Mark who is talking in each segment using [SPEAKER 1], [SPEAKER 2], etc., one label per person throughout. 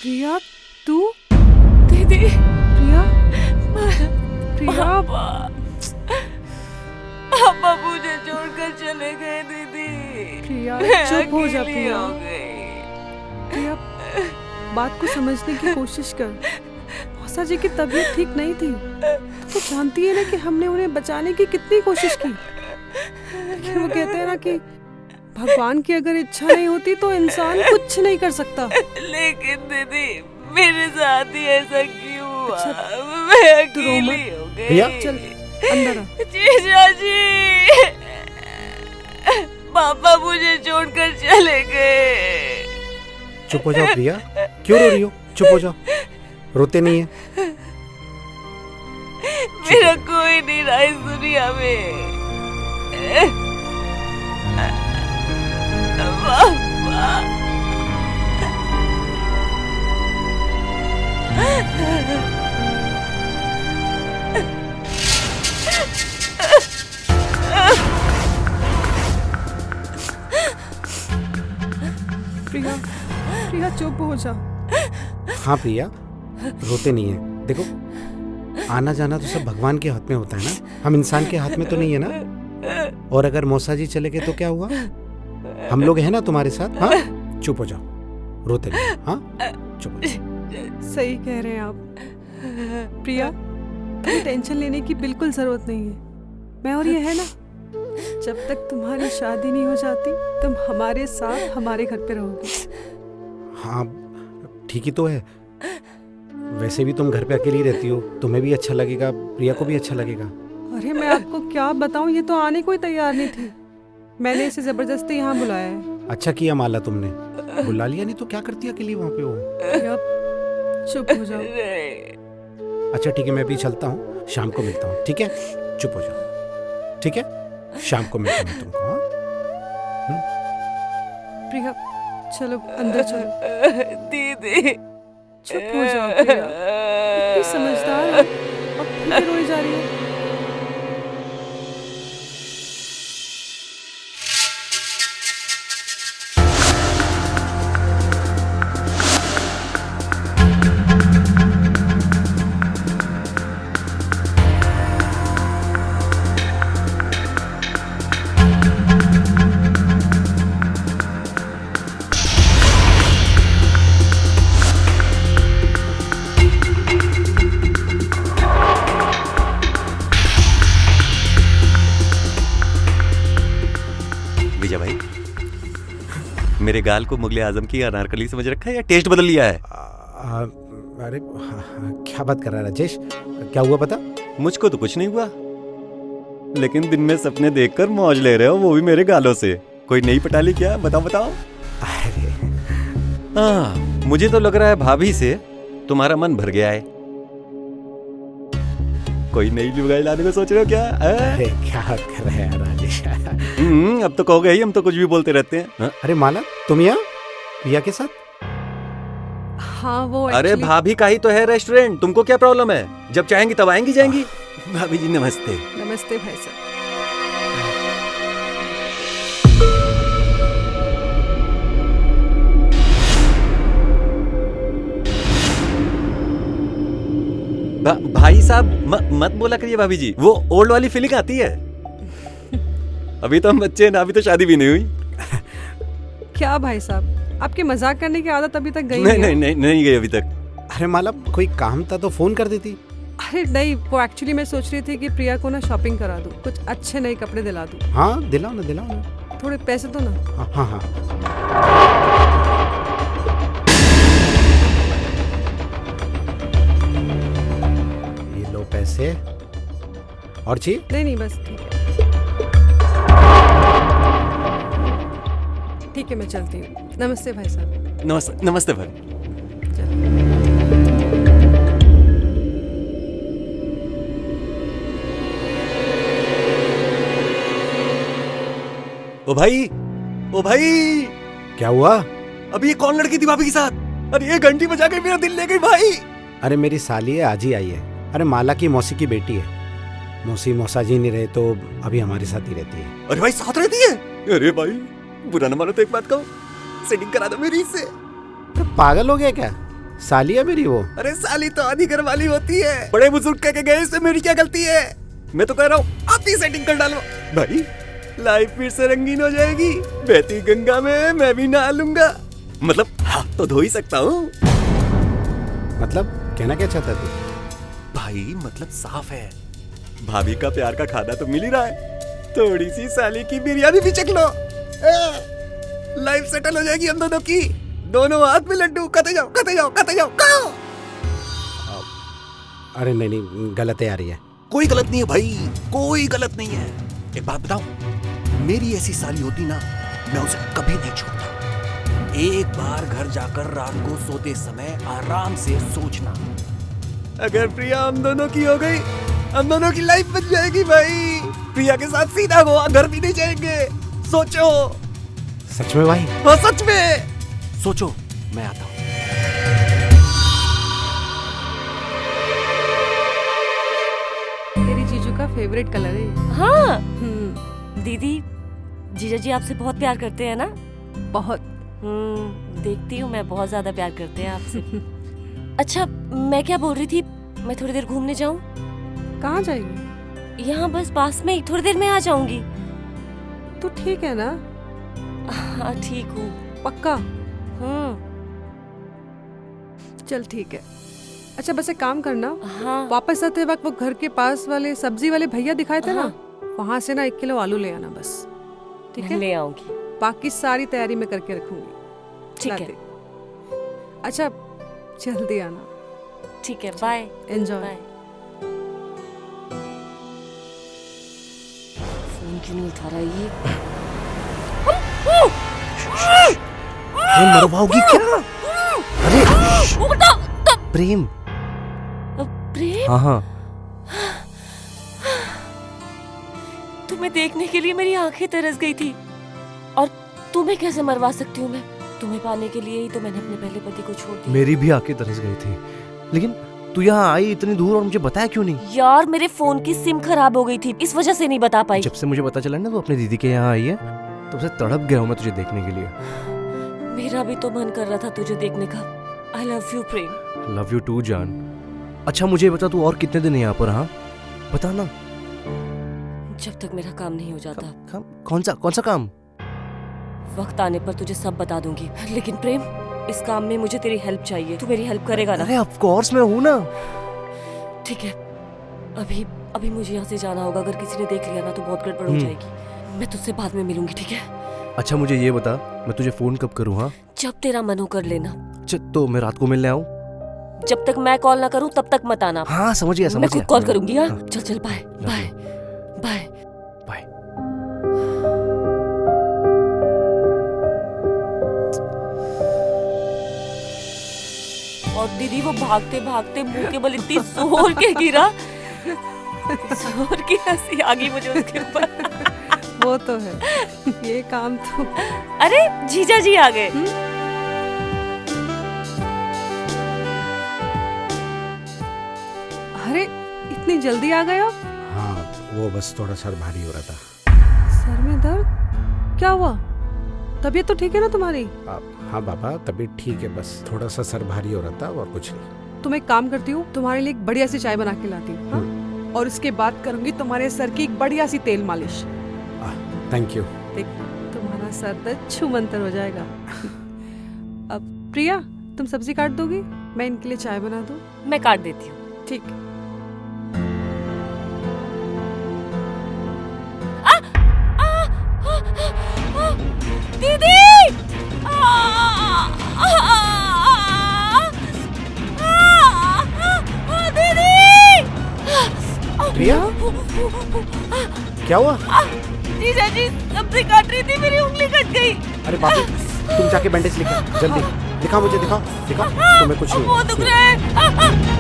[SPEAKER 1] प्रिया, तू?
[SPEAKER 2] दीदी,
[SPEAKER 1] प्रिया, प्रिया,
[SPEAKER 2] पापा मुझे छोड़कर चले गए दीदी।
[SPEAKER 1] प्रिया चुप हो जा।
[SPEAKER 2] अकेली
[SPEAKER 1] प्रिया,
[SPEAKER 2] हो गई।
[SPEAKER 1] प्रिया बात को समझने की कोशिश कर। मौसा जी की तबीयत ठीक नहीं थी। तो जानती है ना कि हमने उन्हें बचाने की कितनी कोशिश की। लेकिन वो कहते हैं ना कि भगवान की अगर इच्छा नहीं होती तो इंसान कुछ नहीं कर सकता।
[SPEAKER 2] लेकिन दीदी मेरे साथ ही ऐसा क्यों हुआ?
[SPEAKER 1] अच्छा,
[SPEAKER 2] मैं
[SPEAKER 1] तू रो मत।
[SPEAKER 2] अकेली हो गई।
[SPEAKER 3] प्रिया?
[SPEAKER 1] चल अंदर आ।
[SPEAKER 2] जीजा जी, पापा मुझे छोड़कर चले गए।
[SPEAKER 3] चुप हो जाओ प्रिया, क्यों रो रही हो? चुप हो जाओ, रोते नहीं है।
[SPEAKER 2] मेरा कोई नहीं रहा इस दुनिया में। पापा।
[SPEAKER 1] प्रिया, प्रिया चुप हो जा।
[SPEAKER 3] हाँ प्रिया, रोते नहीं है। देखो, आना जाना तो सब भगवान के हाथ में होता है ना, हम इंसान के हाथ में तो नहीं है ना। और अगर मौसा जी चले गए तो क्या हुआ? हम लोग हैं ना तुम्हारे साथ। हाँ, चुप हो जाओ, रोते नहीं। हाँ, चुप हो जाओ।
[SPEAKER 1] सही कह रहे हैं आप। प्रिया, तुम्हें टेंशन लेने की बिल्कुल जरूरत नहीं है। मैं और ये है ना, जब तक तुम्हारी शादी नहीं हो जाती तुम हमारे साथ हमारे घर पे रहोगे।
[SPEAKER 3] हाँ ठीक ही तो है। वैसे भी तुम घर पे अकेली रहती हो, तुम्हें भी अच्छा लगेगा, प्रिया को भी अच्छा लगेगा।
[SPEAKER 1] अरे मैं आपको क्या बताऊं, ये तो आने को ही तैयार नहीं थी। मैंने इसे जबरदस्ती यहाँ बुलाया है।
[SPEAKER 3] अच्छा किया माला तुमने, बुला लिया, नहीं तो क्या करती अकेली वहाँ पे वो।
[SPEAKER 1] प्रिया, चुप हो जाओ।
[SPEAKER 3] अच्छा ठीक है, मैं भी चलता हूँ, शाम को मिलता हूँ। ठीक है, चुप हो जाओ। ठीक है, शाम को मिलता हूँ तुमको। हाँ,
[SPEAKER 1] प्रिया चलो अंदर चलो।
[SPEAKER 2] दीदी
[SPEAKER 1] चुप हो जाओ प्रिया, इतनी समझदार है और फिर रोई जा रही है।
[SPEAKER 4] विजय भाई, मेरे गाल को मुगले आजम की अनारकली समझ रखा है या टेस्ट बदल लिया है?
[SPEAKER 3] अरे क्या बात कर रहा है राजेश, क्या हुआ पता?
[SPEAKER 4] मुझको तो कुछ नहीं हुआ, लेकिन दिन में सपने देखकर मौज ले रहे हो, वो भी मेरे गालों से। कोई नई पटाली क्या? बताओ बताओ।
[SPEAKER 3] अरे
[SPEAKER 4] हाँ, मुझे तो लग रहा है भाभी से तुम्हारा मन भर गया है। कोई नई लुगाई लाने को सोच रहे हो क्या?
[SPEAKER 3] अरे क्या बात कर रहे हैं राजेश।
[SPEAKER 4] अब तो कहोगे ही, हम तो कुछ भी बोलते रहते हैं। हाँ?
[SPEAKER 3] अरे माला, तुम यहाँ प्रिया के साथ?
[SPEAKER 1] हाँ वो
[SPEAKER 4] अरे
[SPEAKER 1] actually-
[SPEAKER 4] भाभी का ही तो है रेस्टोरेंट, तुमको क्या प्रॉब्लम है? जब चाहेंगी तब आएंगी जाएंगी। भाभी जी नमस्ते।
[SPEAKER 1] नमस्ते भाई साहब।
[SPEAKER 4] भाई साहब मत बोला करिए भाभी जी, वो ओल्ड वाली फीलिंग आती है। अभी तो हम बच्चे हैं ना, अभी तो शादी भी नहीं हुई।
[SPEAKER 1] क्या भाई साहब, आपकी मजाक करने की आदत अभी तक गई
[SPEAKER 4] नहीं गई अभी तक।
[SPEAKER 3] अरे माला, कोई काम था तो फोन कर देती।
[SPEAKER 1] अरे नहीं, वो एक्चुअली मैं सोच रही थी कि प्रिया को ना शॉपिंग करा दूं, कुछ अच्छे नए कपड़े दिला दूं।
[SPEAKER 3] हाँ दिलाओ ना।
[SPEAKER 1] थोड़े पैसे तो ना।
[SPEAKER 3] हाँ। ये लो पैसे। और चाहिए?
[SPEAKER 1] नहीं बस ठीक है। ठीक है मैं चलती हूँ। नमस्ते भाई साहब।
[SPEAKER 4] नमस्ते भाई। ओ भाई
[SPEAKER 3] क्या हुआ?
[SPEAKER 4] अभी ये कौन लड़की थी भाभी के साथ? अरे ये घंटी बजा के मेरा दिल ले गई भाई।
[SPEAKER 3] अरे मेरी साली है, आज ही आई है। अरे माला की मौसी की बेटी है। मौसी मौसा जी नहीं रहे तो अभी हमारे साथ ही रहती है।
[SPEAKER 4] अरे भाई साथ रहती है? अरे भाई बुरा न मानो तो एक बात कहूँ, सेटिंग करा दो मेरी इससे।
[SPEAKER 3] तो पागल हो गया क्या? साली है मेरी वो।
[SPEAKER 4] अरे साली तो आधी घर वाली होती है, बड़े बुजुर्ग कह के गए, इससे मेरी क्या गलती है? मैं तो कह रहा हूँ आप ही सेटिंग कर डालो भाई, लाइफ फिर से रंगीन हो जाएगी। बहती गंगा में मैं भी नहा लूंगा, मतलब हाथ तो धो ही सकता हूँ।
[SPEAKER 3] मतलब कहना क्या चाहता है तू?
[SPEAKER 4] भाई मतलब साफ है, भाभी का प्यार का खाना तो मिल ही रहा है, थोड़ी सी साली की बिरयानी भी चख लो, लाइफ सेटल हो जाएगी हम दोनों की। दोनों हाथ में लड्डू, खाते जाओ खाते जाओ खाते जाओ, खाओ।
[SPEAKER 3] अरे नहीं नहीं, गलत है यार ये।
[SPEAKER 4] कोई गलत नहीं है भाई, कोई गलत नहीं है। एक बात बताऊं, मेरी ऐसी साली होती ना, मैं उसे कभी नहीं छोड़ता। एक बार घर जाकर रात को सोते समय आराम से सोचना, अगर प्रिया हम दोनों की हो गई, हम दोनों की लाइफ बच जाएगी भाई। प्रिया के साथ सीधा गोवा, घर भी नहीं जाएंगे। सोचो।
[SPEAKER 3] सच में भाई?
[SPEAKER 4] हाँ सच में। सोचो, मैं आता हूँ।
[SPEAKER 1] तेरी जीजू का फेवरेट कलर है ये।
[SPEAKER 2] हाँ दीदी, जीजा जी आपसे बहुत प्यार करते हैं ना?
[SPEAKER 1] बहुत।
[SPEAKER 2] देखती हूँ मैं, बहुत ज्यादा प्यार करते हैं आपसे। अच्छा मैं क्या बोल रही थी, मैं थोड़ी देर घूमने जाऊँ?
[SPEAKER 1] कहाँ जाएगी?
[SPEAKER 2] यहाँ बस पास में ही, थोड़ी देर में आ जाऊंगी।
[SPEAKER 1] तू ठीक है ना?
[SPEAKER 2] हाँ ठीक हूँ।
[SPEAKER 1] पक्का? चल ठीक है। अच्छा बस एक काम करना,
[SPEAKER 2] हाँ
[SPEAKER 1] वापस आते वक्त वो घर के पास वाले सब्जी वाले भैया दिखाए थे ना, वहाँ से ना 1 किलो आलू ले आना बस। ठीक है?
[SPEAKER 2] ले आऊंगी।
[SPEAKER 1] बाकी सारी तैयारी मैं करके रखूंगी।
[SPEAKER 2] ठीक है।
[SPEAKER 1] लाते। अच्छा जल्दी आना।
[SPEAKER 2] ठीक है, बाय।
[SPEAKER 1] एंजॉय।
[SPEAKER 2] बाय। फोन क्यों नहीं उठा रहा ये?
[SPEAKER 5] मरवाओगी क्या? अरे प्रेम।
[SPEAKER 2] प्रेम?
[SPEAKER 5] हाँ हाँ,
[SPEAKER 2] तुम्हें देखने के लिए मेरी आंखें तरस गई थी, और तुम्हें कैसे मरवा सकती हूँ मैं? तुम्हें पाने के लिए ही तो मैंने अपने पहले पति को छोड़ दिया।
[SPEAKER 5] मेरी भी आंखें तरस गई थी, लेकिन तू यहाँ आई इतनी दूर और मुझे बताया क्यों नहीं?
[SPEAKER 2] यार मेरे फोन की सिम खराब हो गई थी, इस वजह से नहीं बता पाई।
[SPEAKER 5] जब से मुझे पता चला ना तू अपनी दीदी के यहाँ आई है, तब से तड़प गया हूँ मैं तुझे देखने के लिए।
[SPEAKER 2] मेरा भी तो मन कर रहा था तुझे देखने का। I love you Prem.
[SPEAKER 5] Love you too जान। अच्छा मुझे बता, तू और कितने दिन यहाँ पर? हाँ बता ना।
[SPEAKER 2] जब तक मेरा काम नहीं हो जाता।
[SPEAKER 5] कौन सा काम?
[SPEAKER 2] वक्त आने पर तुझे सब बता दूंगी, लेकिन प्रेम इस काम में मुझे तेरी हेल्प चाहिए। तू मेरी हेल्प करेगा ना?
[SPEAKER 5] अरे ऑफ कोर्स मैं हूँ ना।
[SPEAKER 2] ठीक है, अभी अभी मुझे यहाँ से जाना होगा। अगर किसी ने देख लिया ना तो बहुत गड़बड़ हो जाएगी। मैं तुझसे बाद में मिलूंगी, ठीक है?
[SPEAKER 5] अच्छा मुझे ये बता, मैं तुझे फोन कब करूँ? हाँ
[SPEAKER 2] जब तेरा मन हो कर लेना।
[SPEAKER 5] तो मैं रात को मिलने आऊँ?
[SPEAKER 2] जब तक मैं कॉल ना करूँ तब तक मत आना।
[SPEAKER 5] हाँ समझ गया
[SPEAKER 2] मैं खुद कॉल करूंगी। हाँ
[SPEAKER 5] हाँ।
[SPEAKER 2] चल बाय बाय बाय
[SPEAKER 5] बाय।
[SPEAKER 2] और दीदी वो भागते भागते मुंह के बल इतनी जोर के गिरा, जोर की हंसी आ गई मुझे उसके ऊपर।
[SPEAKER 1] वो तो है। ये काम तो।
[SPEAKER 2] अरे जीजा जी आ गए।
[SPEAKER 1] अरे इतनी जल्दी आ गए आप?
[SPEAKER 3] हाँ वो बस थोड़ा सर भारी हो रहा था।
[SPEAKER 1] सर में दर्द? क्या हुआ? तबीयत तो ठीक है ना तुम्हारी?
[SPEAKER 3] हाँ बाबा तबीयत ठीक है, बस थोड़ा सा सर भारी हो रहा था और कुछ नहीं।
[SPEAKER 1] तुम एक काम करती हूँ, तुम्हारे लिए एक बढ़िया सी चाय बना के लाती हूँ, हाँ? और उसके बाद करूंगी तुम्हारे सर की एक बढ़िया सी तेल मालिश।
[SPEAKER 3] Thank you.
[SPEAKER 1] देख तुम्हारा सर दर्द छूमंतर हो जाएगा। अब प्रिया तुम सब्जी काट दोगी, मैं इनके लिए चाय बना दूँ?
[SPEAKER 2] मैं काट देती हूँ।
[SPEAKER 1] ठीक।
[SPEAKER 2] दीदी!
[SPEAKER 3] प्रिया क्या हुआ?
[SPEAKER 2] जीजा जी सब्जी काट रही थी, मेरी उंगली कट गई।
[SPEAKER 3] अरे बापू तुम जाके बैंडेज लेके जल्दी दिखाओ मुझे, दिखाओ तुम्हें कुछ नहीं
[SPEAKER 2] वो दुख रहा है।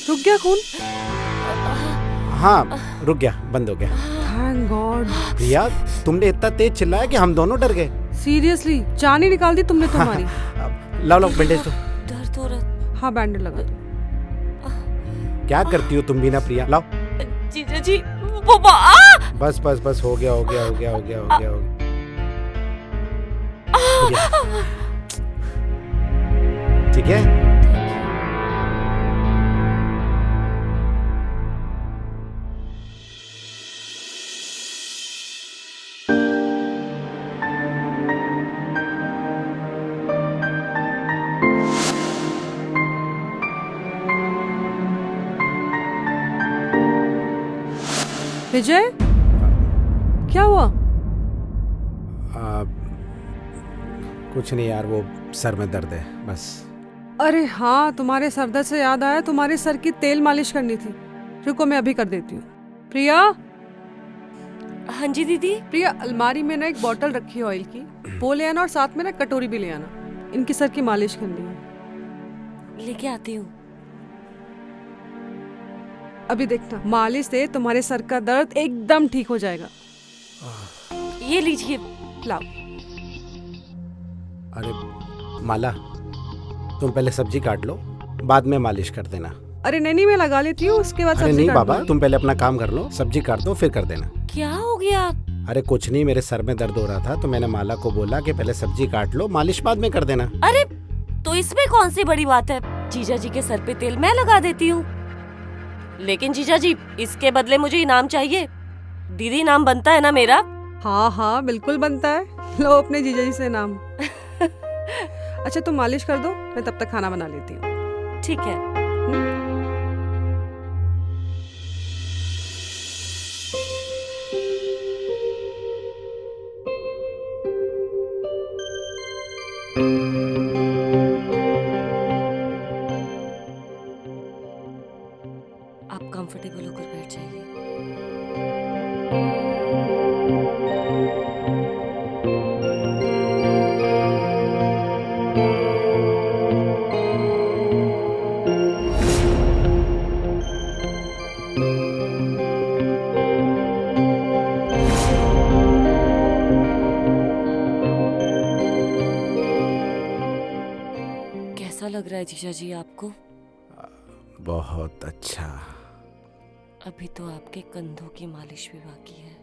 [SPEAKER 1] रुक गया खून?
[SPEAKER 3] हाँ रुक गया, बंद हो गया।
[SPEAKER 1] Thank God.
[SPEAKER 3] प्रिया, तुमने इतना तेज चिल्लाया कि हम दोनों डर गए।
[SPEAKER 1] सीरियसली जान ही निकाल दी तुमने तो हमारी।
[SPEAKER 3] लाओ लाओ बैंडेज दो।
[SPEAKER 2] दर्द हो रहा।
[SPEAKER 1] हाँ बैंडेज लगा दो।
[SPEAKER 3] क्या करती हो तुम भी ना प्रिया, लाओ।
[SPEAKER 2] जीजा जी वो
[SPEAKER 3] बस बस बस, हो गया हो गया हो गया हो गया हो गया हो गया। ठीक है।
[SPEAKER 1] विजय क्या हुआ?
[SPEAKER 3] कुछ नहीं यार, वो सर में दर्द है बस।
[SPEAKER 1] अरे हाँ, तुम्हारे सर दर्द से याद आया, तुम्हारे सर की तेल मालिश करनी थी। रुको मैं अभी कर देती हूँ। प्रिया,
[SPEAKER 2] हाँ जी दीदी।
[SPEAKER 1] प्रिया अलमारी में ना एक बोतल रखी है ऑयल की, वो ले आना और साथ में ना कटोरी भी ले आना। इनकी सर की मालिश करनी है।
[SPEAKER 2] लेके आती हूँ।
[SPEAKER 1] अभी देखना, मालिश से तुम्हारे सर का दर्द एकदम ठीक हो जाएगा।
[SPEAKER 2] ये लीजिए।
[SPEAKER 1] लाओ।
[SPEAKER 3] अरे माला, तुम पहले सब्जी काट लो, बाद में मालिश कर देना।
[SPEAKER 1] अरे नहीं, मैं लगा लेती हूँ, उसके बाद
[SPEAKER 3] अरे
[SPEAKER 1] सब्जी
[SPEAKER 3] नहीं
[SPEAKER 1] काट
[SPEAKER 3] बाबा,
[SPEAKER 1] दूंगी।
[SPEAKER 3] तुम पहले अपना काम कर लो, सब्जी काट दो फिर कर देना।
[SPEAKER 2] क्या हो गया?
[SPEAKER 3] अरे कुछ नहीं, मेरे सर में दर्द हो रहा था तो मैंने माला को बोला कि पहले सब्जी काट लो, मालिश बाद में कर देना।
[SPEAKER 2] अरे तो इसमें कौन सी बड़ी बात है? जीजा जी के सर पे तेल मैं लगा देती हूँ। लेकिन जीजा जी, इसके बदले मुझे इनाम चाहिए। दीदी इनाम बनता है ना मेरा?
[SPEAKER 1] हाँ हाँ बिल्कुल बनता है। लो अपने जीजा जी से नाम। अच्छा तुम मालिश कर दो, मैं तब तक खाना बना लेती हूँ।
[SPEAKER 2] ठीक है। आप कंफर्टेबल होकर बैठ जाइए। कैसा लग रहा है जीजा जी आपको?
[SPEAKER 3] बहुत अच्छा।
[SPEAKER 2] अभी तो आपके कंधों की मालिश भी बाकी है।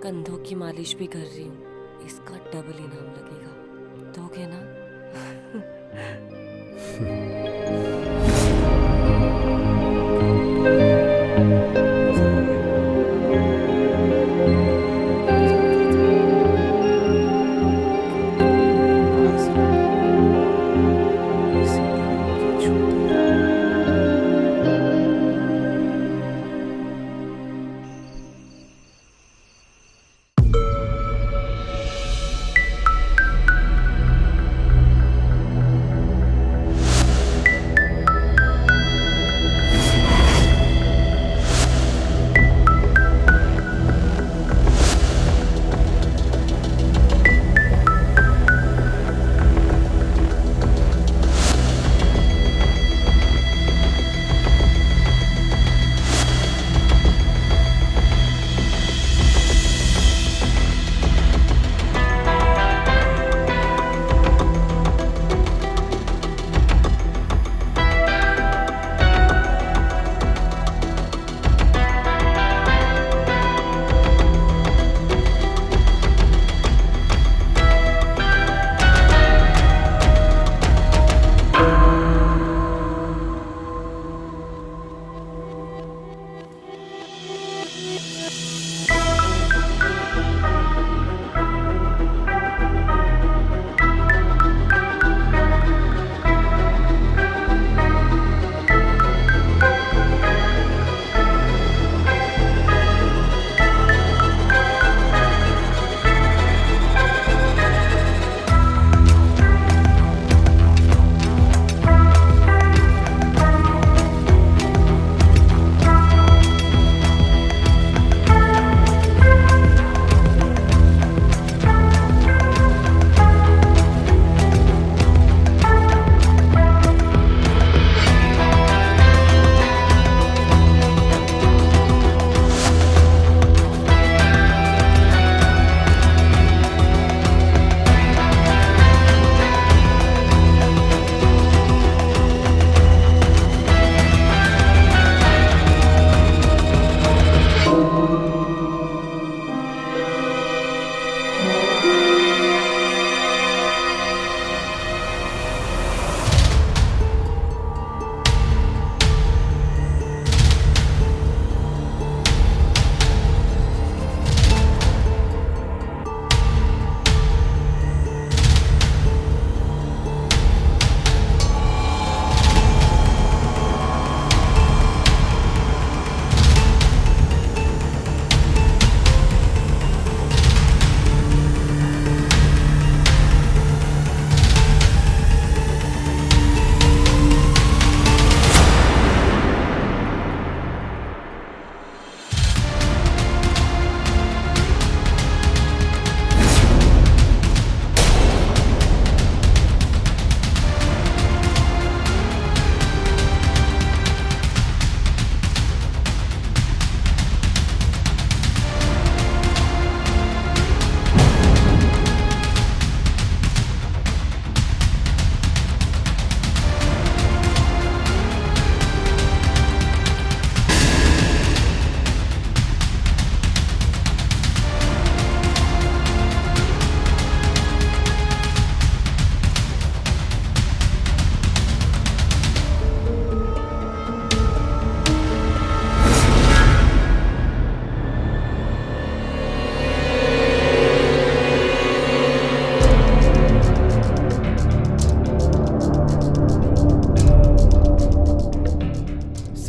[SPEAKER 2] कंधों की मालिश भी कर रही हूँ, इसका डबल इनाम लगेगा। दोगे ना?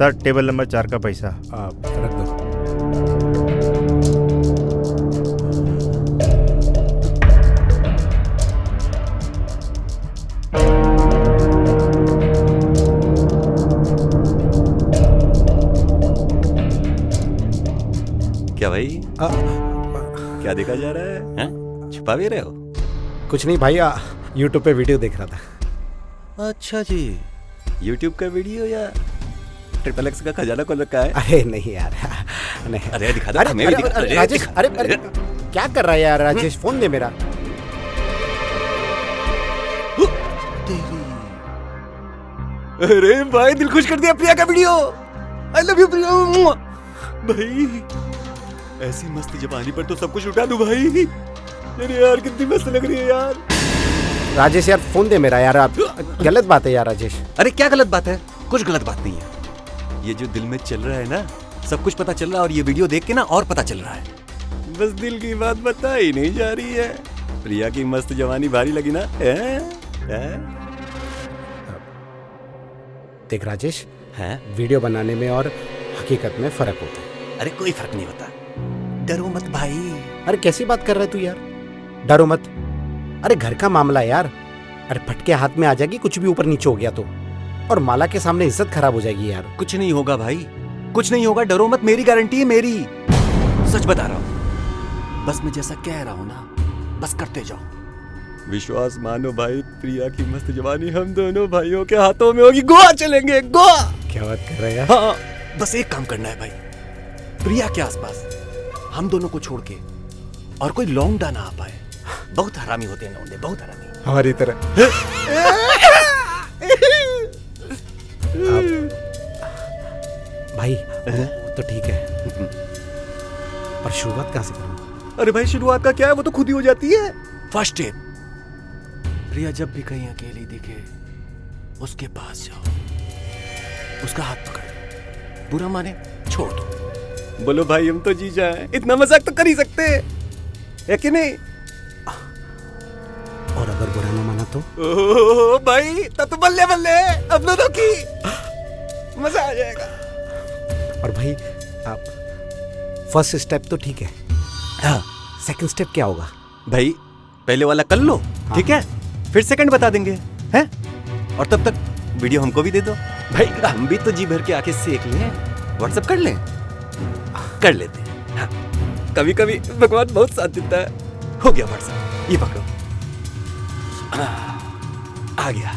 [SPEAKER 6] सर टेबल नंबर 4 का पैसा।
[SPEAKER 3] रख दो।
[SPEAKER 4] क्या भाई, क्या देखा जा रहा है, हैं? छुपा भी रहे हो?
[SPEAKER 3] कुछ नहीं भाई, यूट्यूब पे वीडियो देख रहा था।
[SPEAKER 4] अच्छा जी, YouTube का वीडियो या ट्रिपल एक्स का खजाना खोल रखा है?
[SPEAKER 3] अरे नहीं यार, नहीं।
[SPEAKER 4] अरे दिखा दो,
[SPEAKER 3] अरे
[SPEAKER 4] हमें भी
[SPEAKER 3] अरे,
[SPEAKER 4] दिखा दो।
[SPEAKER 3] अरे, राजेश, अरे क्या कर रहा है यार राजेश? फोन दे मेरा।
[SPEAKER 4] अरे भाई, दिल खुश कर दिया प्रिया का वीडियो। आई लव यू प्रिया। भाई ऐसी मस्त जवानी पर तो सब कुछ उठा दूं भाई। अरे यार कितनी मस्त लग रही है यार।
[SPEAKER 3] राजेश यार फोन दे मेरा यार, आप गलत बात है यार राजेश।
[SPEAKER 4] अरे क्या गलत बात है? कुछ गलत बात नहीं है। ये जो दिल में चल रहा है ना, सब कुछ पता चल रहा है, और ये वीडियो देख के ना और पता चल रहा है। बस दिल की बात बताई नहीं जा रही है। प्रिया की मस्त जवानी भारी लगी ना?
[SPEAKER 3] देख राजेश,
[SPEAKER 4] हैं?
[SPEAKER 3] वीडियो बनाने में और हकीकत में फर्क होता है।
[SPEAKER 4] अरे कोई फर्क नहीं होता, डरो मत भाई।
[SPEAKER 3] अरे कैसी बात कर रहा है तू यार? डरो मत। अरे घर का मामला है यार। अरे फटके हाथ में आ जाएगी, कुछ भी ऊपर नीचे हो गया तो, और माला के सामने इज्जत खराब हो जाएगी यार।
[SPEAKER 4] कुछ नहीं होगा भाई, कुछ नहीं होगा, डरो मत, मेरी गारंटी है, मेरी। सच बता रहा हूँ, बस मैं जैसा कह रहा हूँ ना, बस करते जाओ। विश्वास मानो भाई, प्रिया की मस्त जवानी हम दोनों भाइयों के हाथों में होगी। गोवा चलेंगे, गोवा।
[SPEAKER 3] क्या बात कर रहा है यार?
[SPEAKER 4] हाँ, बस एक काम करना है भाई, प्रिया के आसपास हम दोनों को छोड़ के और कोई लौंडा ना आ पाए। बहुत हरामी होते हैं लौंडे, बहुत हरामी।
[SPEAKER 3] हमारी तरह। भाई वो तो ठीक है, पर शुरुआत कहाँ से करूँ?
[SPEAKER 4] अरे भाई शुरुआत का क्या है, वो तो खुद ही हो जाती है। फर्स्ट स्टेप, प्रिया जब भी कहीं अकेली दिखे उसके पास जाओ, उसका हाथ पकड़ लो, बुरा माने छोड़ दो, बोलो भाई हम तो जीजा हैं, इतना मजाक तो कर ही सकते हैं, है कि नहीं?
[SPEAKER 3] और अगर बुरा ना माना तो?
[SPEAKER 4] ओह भाई तब तो बल्ले बल्ले, अब दोनों की मजा आ जाएगा।
[SPEAKER 3] और भाई आप फर्स्ट स्टेप तो ठीक है,
[SPEAKER 4] हाँ
[SPEAKER 3] सेकंड स्टेप क्या होगा?
[SPEAKER 4] भाई पहले वाला कर लो, ठीक है, फिर सेकंड बता देंगे, हैं? और तब तक वीडियो हमको भी दे दो भाई, हम भी तो जी भर के आके सेक लें, व्हाट्सएप कर लें, कर लेते हैं। हाँ, कभी कभी भगवान बहुत साथ देता है। हो गया व्हाट्सएप, ये पकड़ो, आ गया।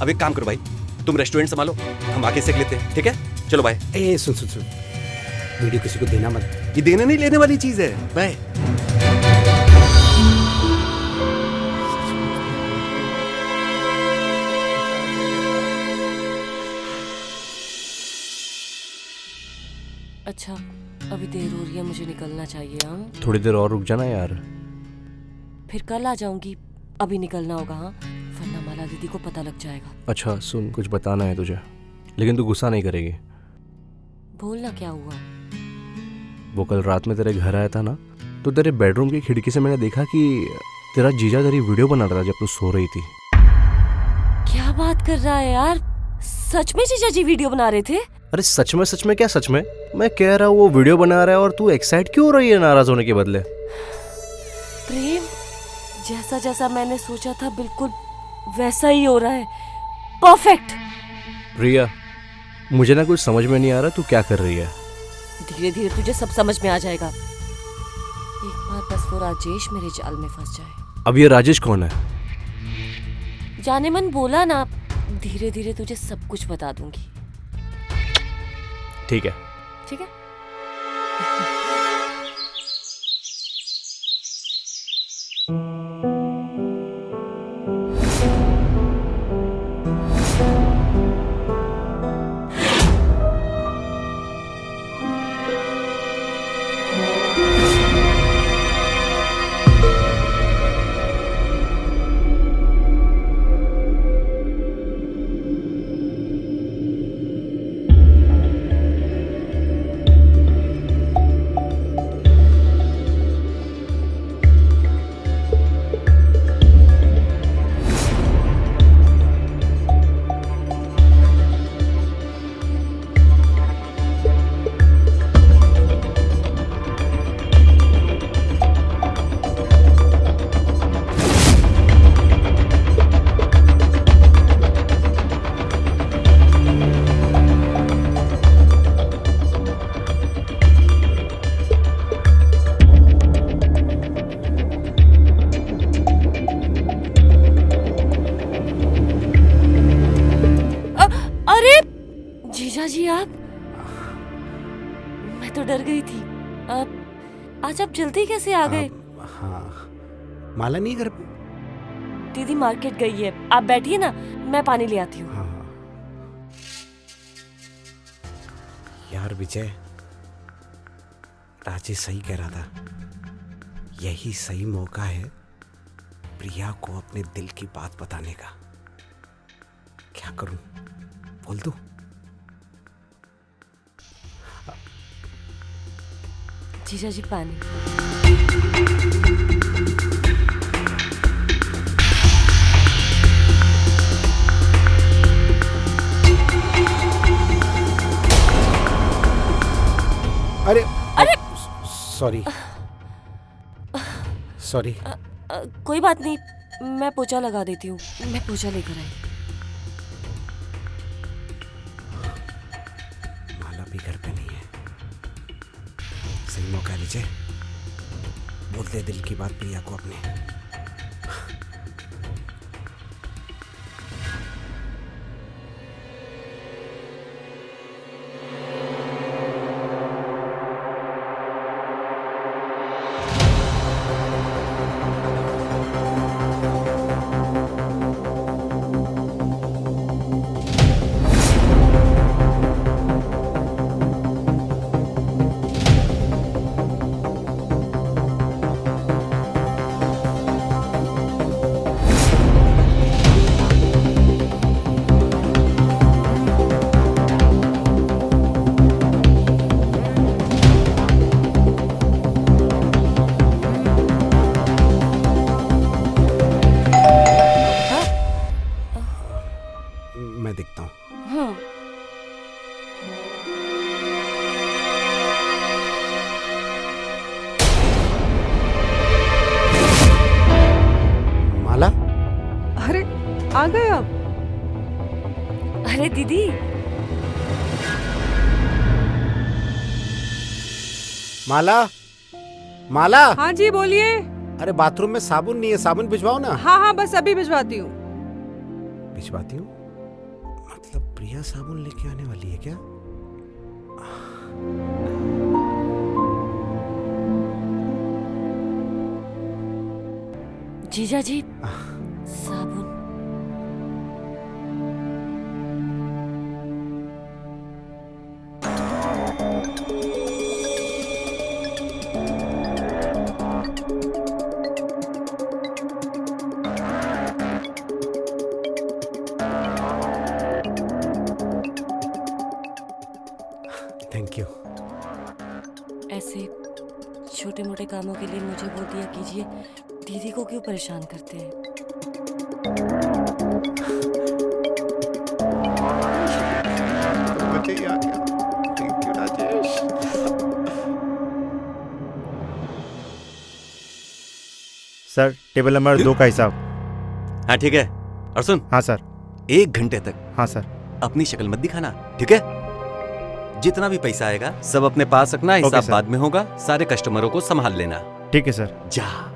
[SPEAKER 4] अब एक काम करो भाई, तुम रेस्टोरेंट संभालो, हम आके सेक लेते हैं, ठीक है? चलो भाई।
[SPEAKER 3] ए सुन सुन सुन, वीडियो किसी को देना मत।
[SPEAKER 4] ये देने नहीं लेने वाली चीज है भाई।
[SPEAKER 2] अच्छा अभी देर हो रही है, मुझे निकलना चाहिए। हाँ
[SPEAKER 5] थोड़ी देर और रुक जाना यार।
[SPEAKER 2] फिर कल आ जाऊंगी, अभी निकलना होगा। हाँ वरना माला दीदी को पता लग जाएगा।
[SPEAKER 5] अच्छा सुन, कुछ बताना है तुझे, लेकिन तू गुस्सा नहीं करेगी।
[SPEAKER 2] बोलना क्या हुआ?
[SPEAKER 5] वो कल रात में तेरे घर आया था ना, तो तेरे बेडरूम की खिड़की से मैंने देखा कि तेरा जीजा तेरी वीडियो बना रहा था जब तू सो रही थी।
[SPEAKER 2] क्या बात कर रहा है यार? सच में जीजा जी वीडियो बना रहे थे?
[SPEAKER 5] अरे सच में क्या सच में? मैं कह रहा हूँ वो वीडियो बना रहा है और तू एक्साइट क्यों हो रही है नाराज होने के बदले?
[SPEAKER 2] प्रेम, जैसा जैसा मैंने सोचा था बिल्कुल वैसा ही हो रहा है, परफेक्ट।
[SPEAKER 5] प्रिया, मुझे ना कुछ समझ में नहीं आ रहा तू क्या कर रही है।
[SPEAKER 2] धीरे धीरे तुझे सब समझ में आ जाएगा। एक बार बस वो राजेश मेरे जाल में फंस जाए।
[SPEAKER 5] अब ये राजेश कौन है?
[SPEAKER 2] जाने मन बोला ना, धीरे धीरे तुझे सब कुछ बता दूंगी।
[SPEAKER 5] ठीक है।
[SPEAKER 2] ठीक है। डर गई थी। आज आप जल्दी कैसे आ गए?
[SPEAKER 3] हाँ, माला नहीं घर पे?
[SPEAKER 2] दीदी मार्केट गई है, आप बैठिए ना, मैं पानी ले आती हूँ।
[SPEAKER 3] हाँ हाँ। यार विजय, राजेश सही कह रहा था, यही सही मौका है प्रिया को अपने दिल की बात बताने का। क्या करूं, बोल दूं?
[SPEAKER 2] जीजा जी पानी।
[SPEAKER 3] अरे अरे सॉरी सॉरी।
[SPEAKER 2] कोई बात नहीं, मैं पोछा लगा देती हूँ। मैं पोछा लेकर आई।
[SPEAKER 3] माला भी घर पे नहीं है, सही मौका है विजय, बोल दे दिल की बात प्रिया को अपने। मैं देखता हूँ। माला,
[SPEAKER 1] अरे आ गए आप?
[SPEAKER 2] अरे दीदी,
[SPEAKER 3] माला, माला।
[SPEAKER 1] हाँ जी बोलिए।
[SPEAKER 3] अरे बाथरूम में साबुन नहीं है, साबुन भिजवाओ ना।
[SPEAKER 1] हाँ हाँ बस अभी भिजवाती हूँ।
[SPEAKER 3] भिजवाती हूँ? मतलब प्रिया साबुन लेके आने वाली है क्या?
[SPEAKER 2] जीजा जी साबुन।
[SPEAKER 3] Thank you.
[SPEAKER 2] ऐसे छोटे मोटे कामों के लिए मुझे बोल दिया कीजिए, दीदी को क्यों परेशान करते हैं?
[SPEAKER 3] Thank you Rajesh.
[SPEAKER 6] Sir table number 2 का हिसाब।
[SPEAKER 4] हाँ ठीक है, और सुन,
[SPEAKER 6] हाँ सर।
[SPEAKER 4] 1 घंटे तक
[SPEAKER 6] हाँ सर।
[SPEAKER 4] अपनी शक्ल मत दिखाना, ठीक है? जितना भी पैसा आएगा सब अपने पास रखना, हिसाब
[SPEAKER 6] सर।
[SPEAKER 4] बाद में होगा। सारे कस्टमरों को संभाल लेना।
[SPEAKER 6] ठीक है सर।
[SPEAKER 4] जा।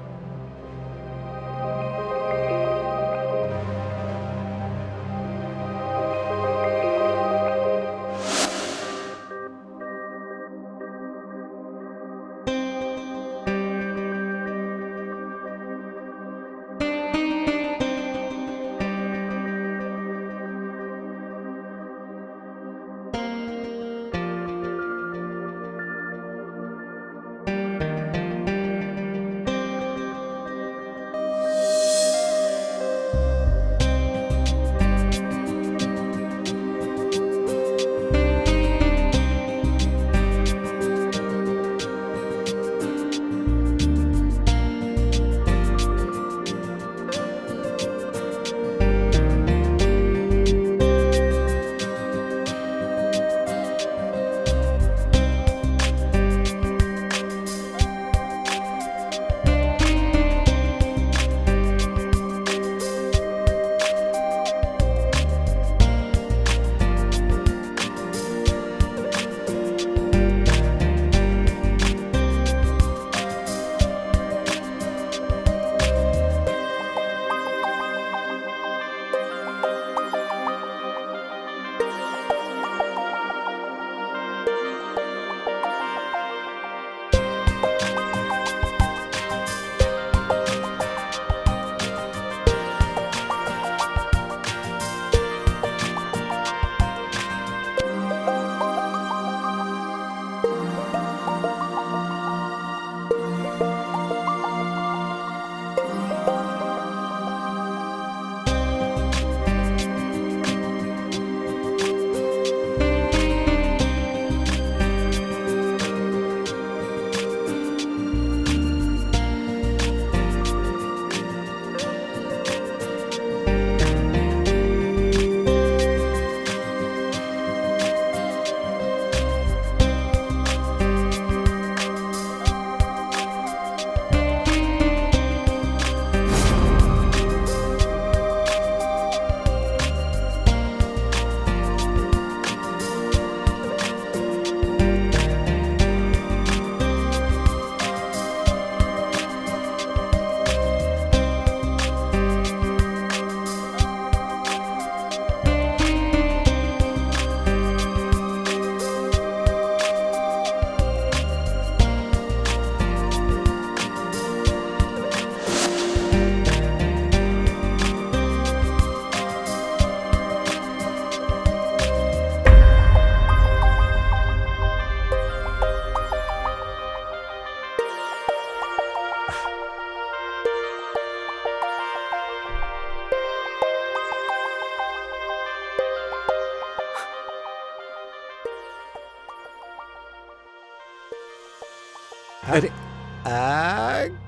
[SPEAKER 3] अरे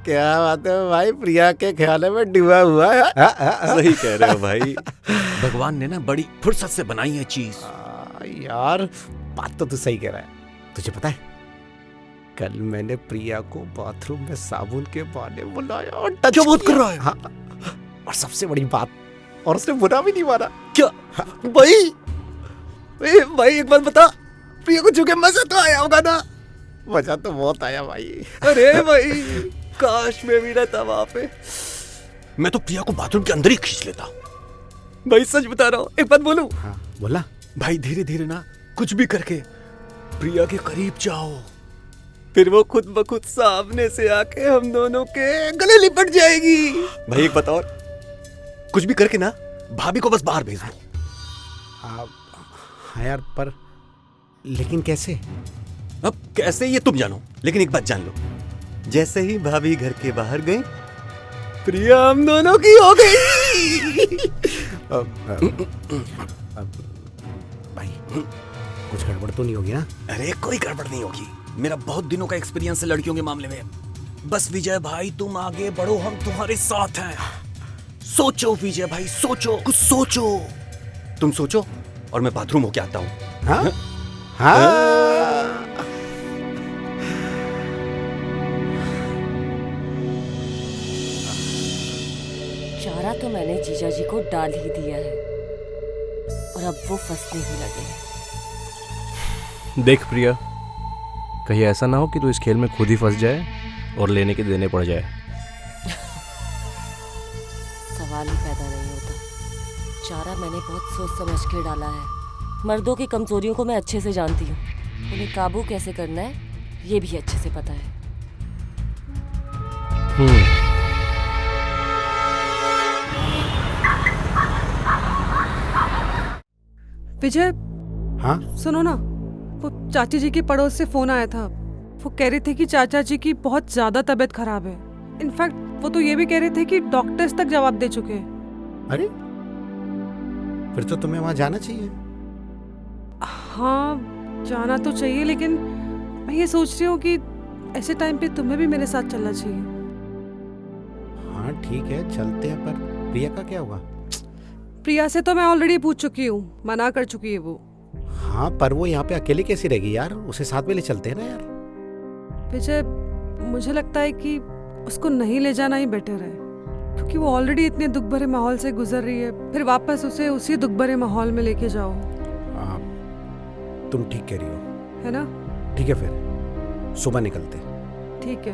[SPEAKER 3] क्या बात है भाई, प्रिया के ख्याल में डूबा हुआ है।
[SPEAKER 4] सही कह रहे हो भाई, भगवान ने ना बड़ी फुर्सत से बनाई है चीज।
[SPEAKER 3] यार बात तो तू सही कह रहा है। तुझे पता है कल मैंने प्रिया को बाथरूम में साबुन के बहाने बुलाया और टच
[SPEAKER 4] क्या बात
[SPEAKER 3] किया।
[SPEAKER 4] कर रहा है?
[SPEAKER 3] हाँ, और सबसे बड़ी बात, और उसने बुरा भी नहीं माना।
[SPEAKER 4] क्या भाई? भाई एक बात बता, प्रिया को छूके मजा तो आया होगा ना?
[SPEAKER 3] मजा तो बहुत आया भाई।
[SPEAKER 4] अरे भाई काश मैं भी रहता वहां पे। मैं तो प्रिया को बाथरूम के अंदर ही खींच लेता। भाई सच बता रहा हूँ, एक बात बोलूं?
[SPEAKER 3] हाँ बोला।
[SPEAKER 4] भाई धीरे धीरे ना कुछ भी करके प्रिया के करीब जाओ, फिर वो खुद ब खुद सामने से आके हम दोनों के गले लिपट जाएगी। भाई एक बात और, कुछ भी करके ना भाभी को बस बाहर भेज दो।
[SPEAKER 3] हाँ यार, पर लेकिन कैसे?
[SPEAKER 4] अब कैसे ये तुम जानो, लेकिन एक बात जान लो, जैसे ही भाभी घर के बाहर गई, प्रिया हम दोनों की हो गई।
[SPEAKER 3] भाई कुछ गड़बड़ तो नहीं होगी ना?
[SPEAKER 4] अरे कोई गड़बड़ नहीं होगी, मेरा बहुत दिनों का एक्सपीरियंस है लड़कियों के मामले में। बस विजय भाई तुम आगे बढ़ो, हम तुम्हारे साथ हैं। सोचो विजय भाई, सोचो, कुछ सोचो। तुम सोचो और मैं बाथरूम होके आता हूँ।
[SPEAKER 3] हाँ हाँ।
[SPEAKER 2] चारा तो मैंने जीजा जी को डाल ही दिया है और अब वो फंसने ही लगे हैं।
[SPEAKER 5] देख प्रिया, कहीं ऐसा ना हो कि तू इस खेल में खुद ही फंस जाए और लेने के देने पड़ जाए।
[SPEAKER 2] सवाल ही पैदा नहीं होता। चारा मैंने बहुत सोच समझ के डाला है। मर्दों की कमजोरियों को मैं अच्छे से जानती हूँ, उन्हें काबू कैसे करना है ये भी अच्छे से पता है।
[SPEAKER 1] विजय,
[SPEAKER 3] हाँ
[SPEAKER 1] सुनो ना, वो चाची जी के पड़ोस से फोन आया था। वो कह रहे थे कि चाचा जी की बहुत ज्यादा तबीयत खराब है। इनफैक्ट वो तो ये भी कह रहे थे कि डॉक्टर्स तक जवाब दे चुके हैं।
[SPEAKER 3] अरे फिर तो तुम्हें वहां जाना चाहिए।
[SPEAKER 1] हाँ जाना तो चाहिए, लेकिन मैं ये सोच रही हूँ कि ऐसे टाइम पे तुम्हें भी मेरे साथ चलना चाहिए।
[SPEAKER 3] हाँ ठीक है चलते हैं, पर प्रिया का क्या हुआ?
[SPEAKER 1] प्रिया से तो मैं ऑलरेडी पूछ चुकी हूँ, मना कर चुकी है वो।
[SPEAKER 3] हाँ पर वो यहाँ पे अकेली कैसी रहेगी यार, उसे साथ में ले चलते हैं ना यार।
[SPEAKER 1] विजय, मुझे लगता है कि उसको नहीं ले जाना ही बेटर है, क्योंकि वो ऑलरेडी इतने दुख भरे माहौल से गुजर रही है। फिर वापस उसे उसी दुख भरे माहौल में लेके जाओ।
[SPEAKER 3] तुम ठीक कह रही हो,
[SPEAKER 1] है ना?
[SPEAKER 3] ठीक है फिर सुबह निकलते हैं।
[SPEAKER 1] ठीक है,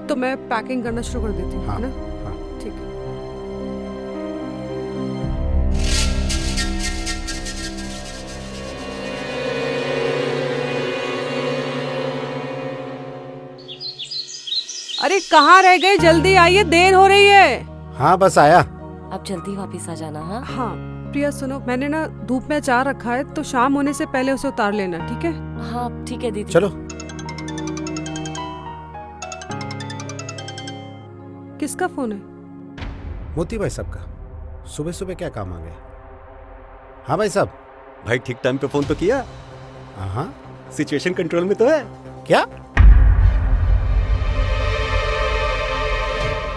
[SPEAKER 1] तो मैं पैकिंग करना शुरू कर देती हूँ,
[SPEAKER 3] हाँ,
[SPEAKER 1] है ना?
[SPEAKER 3] हाँ।
[SPEAKER 1] ठीक है। अरे कहाँ रह गए? जल्दी आइए, देर हो रही है।
[SPEAKER 3] हाँ बस आया।
[SPEAKER 2] अब जल्दी वापस आ जाना। हाँ
[SPEAKER 1] हाँ प्रिया सुनो, मैंने ना धूप में अचार रखा है, तो शाम होने से पहले उसे उतार लेना, ठीक है?
[SPEAKER 2] हाँ ठीक है दीदी।
[SPEAKER 3] चलो।
[SPEAKER 1] किसका फोन है?
[SPEAKER 3] मोती भाई साहब का। सुबह सुबह क्या काम आ गया? हाँ भाई साहब।
[SPEAKER 4] भाई ठीक टाइम पे फोन तो किया।
[SPEAKER 3] हाँ
[SPEAKER 4] सिचुएशन कंट्रोल में तो है।
[SPEAKER 3] क्या?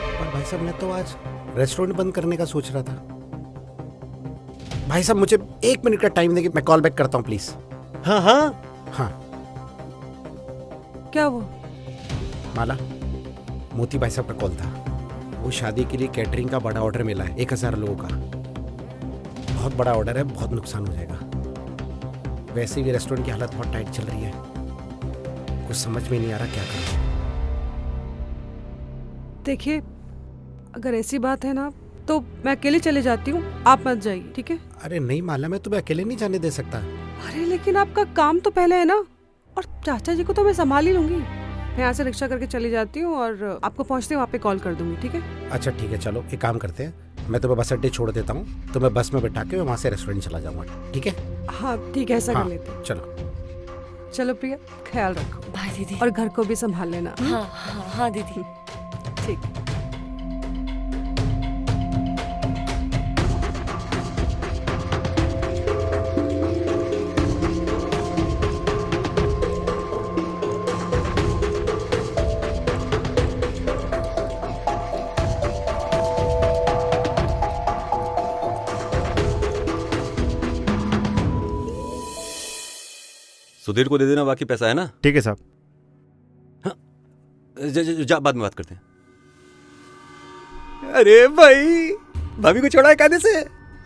[SPEAKER 3] पर भाई साहब मैं तो आज रेस्टोरेंट बंद करने का सोच रहा था। भाई साहब मुझे 1 मिनट का टाइम देंगे, मैं कॉल बैक करता हूँ प्लीज।
[SPEAKER 4] हाँ हाँ
[SPEAKER 3] हाँ
[SPEAKER 1] क्या वो?
[SPEAKER 3] माला, मोती भाई साहब का कॉल था। वो शादी के लिए कैटरिंग का बड़ा ऑर्डर मिला है, 1000 लोगों का। बहुत बड़ा ऑर्डर है, बहुत नुकसान हो जाएगा। वैसे भी रेस्टोरेंट की हालत बहुत टाइट चल रही है, कुछ समझ में नहीं आ रहा क्या करूं।
[SPEAKER 1] देखिए, अगर ऐसी बात है ना तो मैं अकेले चले जाती हूँ, आप मत जाइए, ठीक है?
[SPEAKER 3] अरे नहीं माला, मैं तुम्हें अकेले नहीं जाने दे सकता।
[SPEAKER 1] अरे लेकिन आपका काम तो पहले है ना, और चाचा जी को तो मैं संभाल ही लूंगी। मैं यहाँ से रिक्शा करके चली जाती हूँ और आपको पहुँचते वहाँ पे कॉल कर दूंगी, ठीक है?
[SPEAKER 3] अच्छा ठीक है, चलो एक काम करते हैं, मैं तुम्हें बस अड्डे छोड़ देता हूँ, तुम्हें बस में बैठा के मैं वहाँ से रेस्टोरेंट चला जाऊँगा, ठीक है?
[SPEAKER 1] हाँ ठीक है, ऐसा
[SPEAKER 3] हाँ,
[SPEAKER 1] कर लेते हैं।
[SPEAKER 3] चलो।
[SPEAKER 1] चलो प्रिया, ख्याल रखो
[SPEAKER 2] बाय दीदी।
[SPEAKER 1] और घर को भी संभाल लेना।
[SPEAKER 2] हाँ हाँ हाँ दीदी।
[SPEAKER 1] ठीक।
[SPEAKER 4] सुधीर को दे देना, बाकी पैसा है ना।
[SPEAKER 6] ठीक है साहब।
[SPEAKER 4] जा बाद में बात करते हैं। अरे भाई, भाभी को छोड़ा है कायदे से।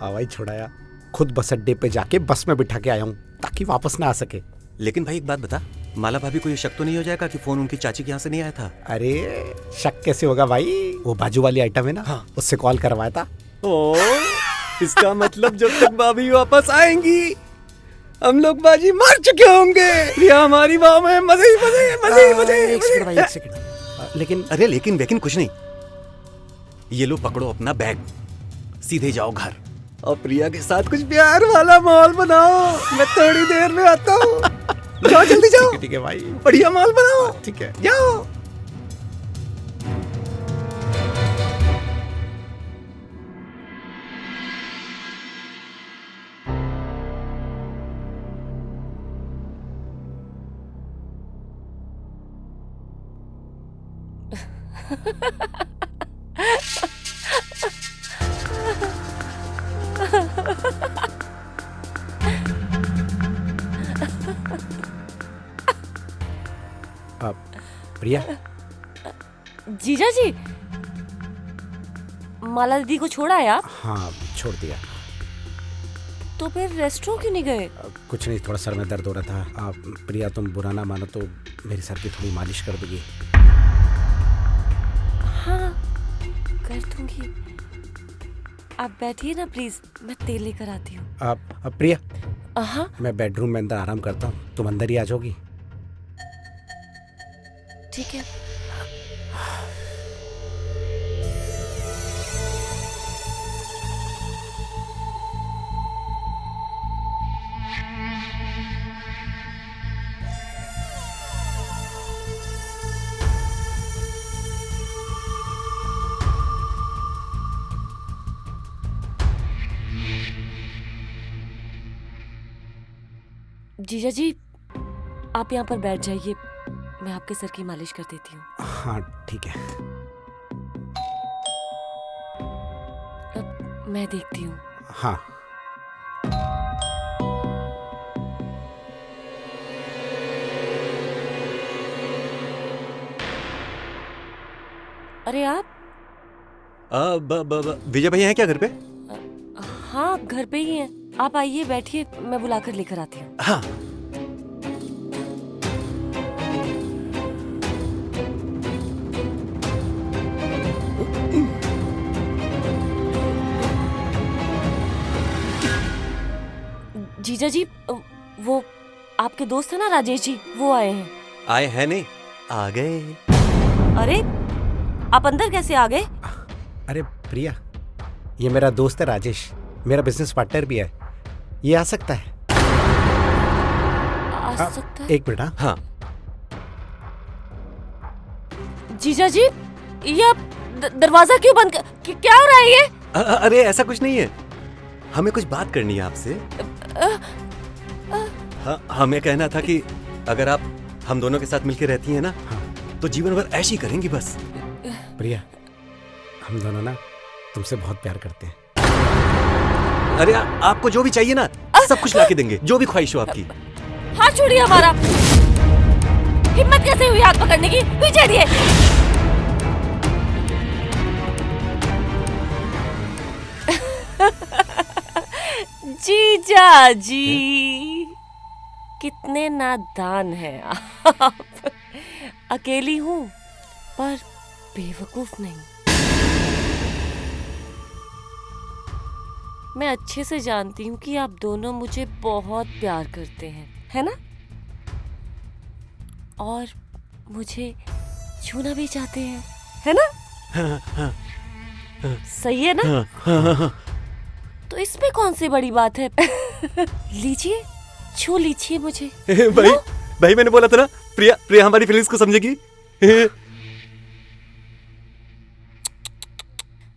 [SPEAKER 3] हाँ भाई छोड़ाया, खुद बस अड्डे पे जाके बस में बिठा के आया हूँ ताकि वापस ना आ सके।
[SPEAKER 4] लेकिन भाई एक बात बता, माला भाभी को ये शक तो नहीं हो जाएगा कि फोन उनकी चाची के यहाँ से नहीं आया था?
[SPEAKER 3] अरे शक कैसे होगा भाई, वो बाजू वाली आइटम है ना,
[SPEAKER 4] हाँ।
[SPEAKER 3] उससे कॉल करवाया था।
[SPEAKER 4] ओ, इसका मतलब जब तक भाभी वापस आएंगी हम लोग बाजी मार चुके होंगे। प्रिया हमारी बाहों में मजे ही मजे, मजे ही मजे।
[SPEAKER 3] एक सेकंड भाई, एक सेकंड। लेकिन
[SPEAKER 4] अरे लेकिन कुछ नहीं, ये लो पकड़ो अपना बैग, सीधे जाओ घर और प्रिया के साथ कुछ प्यार वाला माहौल बनाओ। मैं थोड़ी देर में आता हूँ, जाओ जल्दी जाओ।
[SPEAKER 3] ठीक है भाई,
[SPEAKER 4] बढ़िया माहौल बनाओ।
[SPEAKER 3] ठीक है।
[SPEAKER 4] जाओ।
[SPEAKER 3] प्रिया,
[SPEAKER 2] जीजा जी, माला दीदी को छोड़ा या?
[SPEAKER 3] हाँ छोड़ दिया।
[SPEAKER 2] तो फिर रेस्टोरेंट क्यों नहीं गए?
[SPEAKER 3] कुछ नहीं, थोड़ा सर में दर्द हो रहा था। प्रिया तुम बुरा ना मानो तो मेरे सर की थोड़ी मालिश कर दोगी?
[SPEAKER 2] हाँ कर दूंगी, आप बैठिए ना प्लीज, मैं तेल लेकर आती हूँ।
[SPEAKER 3] प्रिया,
[SPEAKER 2] हाँ
[SPEAKER 3] मैं बेडरूम में अंदर आराम करता हूँ, तुम अंदर ही आ जाओगी?
[SPEAKER 2] ठीक है। जीजा जी, आप यहाँ पर बैठ जाइए, मैं आपके सर की मालिश कर देती हूँ।
[SPEAKER 3] हाँ ठीक है।
[SPEAKER 2] अब मैं देखती हूँ।
[SPEAKER 3] हाँ।
[SPEAKER 2] अरे आप?
[SPEAKER 4] विजय भैया हैं क्या घर पे?
[SPEAKER 2] हाँ घर पे ही हैं। आप आइए बैठिए, मैं बुलाकर लेकर आती हूँ।
[SPEAKER 4] हाँ।
[SPEAKER 2] जीजा जी, वो आपके दोस्त है ना राजेश जी, वो आए हैं।
[SPEAKER 4] आए हैं नहीं, आ गए।
[SPEAKER 2] अरे आप अंदर कैसे आ गए?
[SPEAKER 3] अरे प्रिया, ये मेरा दोस्त है राजेश, मेरा बिजनेस पार्टनर भी है, ये आ सकता है।
[SPEAKER 2] आ सकता है?
[SPEAKER 3] एक मिनट।
[SPEAKER 4] हाँ।
[SPEAKER 2] जीजा जी, ये आप दरवाजा क्यों बंद कर, क्या हो रहा है ये?
[SPEAKER 4] अरे ऐसा कुछ नहीं है, हमें कुछ बात करनी है आपसे। हाँ, हमें कहना था कि अगर आप हम दोनों के साथ मिलकर रहती हैं ना, तो जीवन भर ऐशी करेंगी बस।
[SPEAKER 3] प्रिया, हम दोनों ना तुमसे बहुत प्यार करते हैं।
[SPEAKER 4] अरे आपको जो भी चाहिए ना, सब कुछ लाके देंगे, जो भी ख्वाहिश हो आपकी।
[SPEAKER 2] हाथ छोड़िए हमारा, हिम्मत कैसे हुई हाथ पकड़ने की? पीछे हटिए। जीजा जी, कितने नादान हैं आप। अकेली हूँ पर बेवकूफ नहीं। मैं अच्छे से जानती हूँ कि आप दोनों मुझे बहुत प्यार करते हैं, है ना? और मुझे छूना भी चाहते हैं, है ना? सही है ना? तो इसमें कौन सी बड़ी बात है? लीजिए, छू लीजिए मुझे।
[SPEAKER 4] भाई मैंने बोला था ना, प्रिया हमारी फीलिंग्स को समझेगी।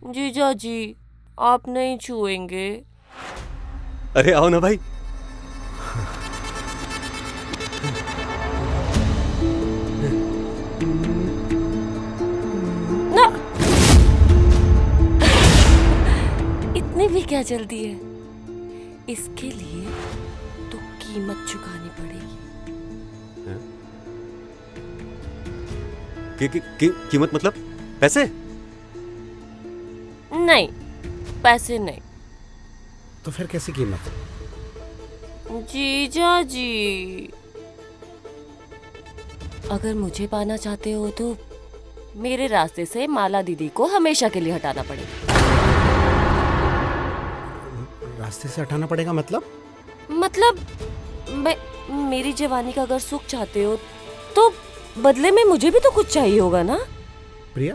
[SPEAKER 2] जीजा जी, आप नहीं छुएंगे?
[SPEAKER 4] अरे आओ ना भाई।
[SPEAKER 2] ना। इतनी भी क्या जल्दी है? इसके लिए तो कीमत चुकानी पड़ेगी।
[SPEAKER 4] कीमत मतलब पैसे?
[SPEAKER 2] नहीं, पैसे नहीं।
[SPEAKER 3] तो फिर कैसी कीमत?
[SPEAKER 2] जीजा जी, अगर मुझे पाना चाहते हो तो मेरे रास्ते से माला दीदी को हमेशा के लिए हटाना पड़ेगा।
[SPEAKER 3] रास्ते से हटाना पड़ेगा मतलब?
[SPEAKER 2] मेरी जवानी का अगर सुख चाहते हो तो बदले में मुझे भी तो कुछ चाहिए होगा ना।
[SPEAKER 3] प्रिया,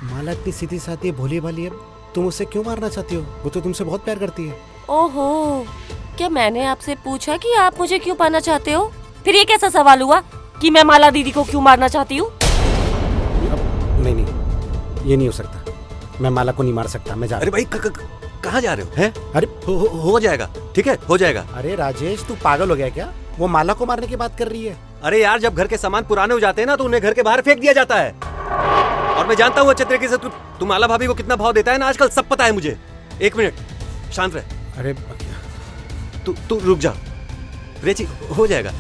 [SPEAKER 3] माला इतनी सीधी सादी भोली भाली है, तुम उसे क्यों मारना चाहती हो? वो तो तुमसे बहुत प्यार करती है।
[SPEAKER 2] ओहो, क्या मैंने आपसे पूछा कि आप मुझे क्यों पाना चाहते हो? फिर ये कैसा सवाल हुआ कि मैं माला दीदी को क्यों मारना चाहती हूँ?
[SPEAKER 3] नहीं, ये नहीं हो सकता। मैं माला को नहीं मार सकता। मैं जा
[SPEAKER 4] अरे भाई कहाँ जा रहे हो? हैं?
[SPEAKER 3] अरे
[SPEAKER 4] हो जाएगा, ठीक है, हो जाएगा।
[SPEAKER 3] अरे राजेश, तू पागल हो गया क्या? वो माला को मारने की बात कर रही है।
[SPEAKER 4] अरे यार, जब घर के सामान पुराने हो जाते हैं ना तो उन्हें घर के बाहर फेंक दिया जाता है। और मैं जानता हूँ अच्छे तरीके से तू माला भाभी को कितना भाव देता है ना आजकल, सब पता है मुझे। एक मिनट शांत रह।
[SPEAKER 3] अरे
[SPEAKER 4] तू रुक जा। रेची, हो जाएगा।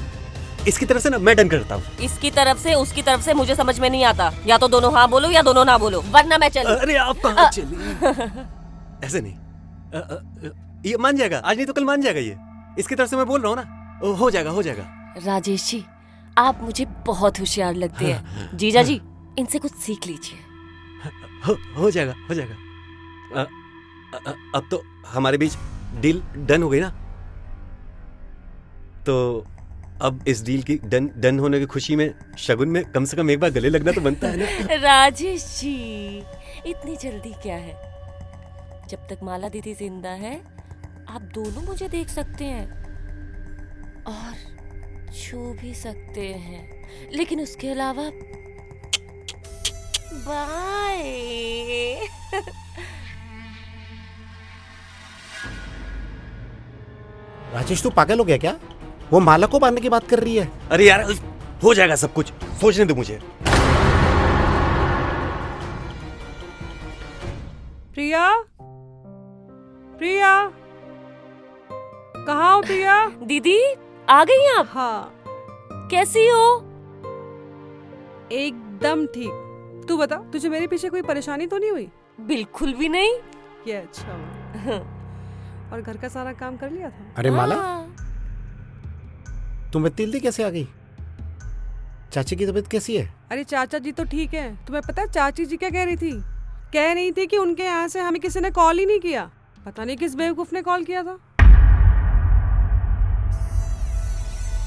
[SPEAKER 4] इसकी तरफ से ना मैं डन करता हूँ।
[SPEAKER 2] इसकी तरफ से उसकी तरफ से मुझे समझ में नहीं आता। या तो दोनों हाँ बोलो या दोनों ना बोलो, वरना मैं चलूं।
[SPEAKER 4] अरे आप कहाँ चली? ऐसे नहीं। ये मान जाएगा, आज नहीं तो कल मान जाएगा ये। इसकी तरफ से मैं बोल रहा हूँ ना, हो जाएगा, हो जाएगा।
[SPEAKER 2] राजेश जी, आप मुझे बहुत होशियार लगते हैं। जीजा जी, इनसे कुछ सीख लीजिए।
[SPEAKER 4] हो जाएगा, हो जाएगा। अब तो हमारे बीच डील डन हो गई ना, तो अब इस डील की डन होने की खुशी में शगुन में कम से कम एक बार गले लगना तो बनता है ना।
[SPEAKER 2] राजेश जी, इतनी जल्दी क्या है? जब तक माला दीदी जिंदा है आप दोनों मुझे देख सकते हैं और छू भी सकते हैं, लेकिन उसके अलावा बाय।
[SPEAKER 3] राजेश, तू पागल हो गया क्या? वो माला को मारने की बात कर रही है।
[SPEAKER 4] अरे यार, हो जाएगा सब कुछ, सोचने दो मुझे।
[SPEAKER 1] प्रिया, प्रिया, कहाँ हो प्रिया?
[SPEAKER 2] दीदी आ गई आप?
[SPEAKER 1] हाँ,
[SPEAKER 2] कैसी हो?
[SPEAKER 1] एकदम ठीक। तू बता, तुझे मेरे पीछे कोई परेशानी तो नहीं हुई?
[SPEAKER 2] बिल्कुल भी नहीं।
[SPEAKER 1] ये अच्छा हुआ। और घर का सारा काम कर लिया था?
[SPEAKER 3] अरे माला,
[SPEAKER 2] हाँ।
[SPEAKER 3] तुम इतनी जल्दी कैसे आ गई? चाची की तबीयत कैसी है?
[SPEAKER 1] अरे चाचा जी तो ठीक है। तुम्हें पता है चाची जी क्या कह रही थी? कह रही थी कि उनके यहाँ से हमें किसी ने कॉल ही नहीं किया। पता नहीं किस बेवकूफ ने कॉल किया था।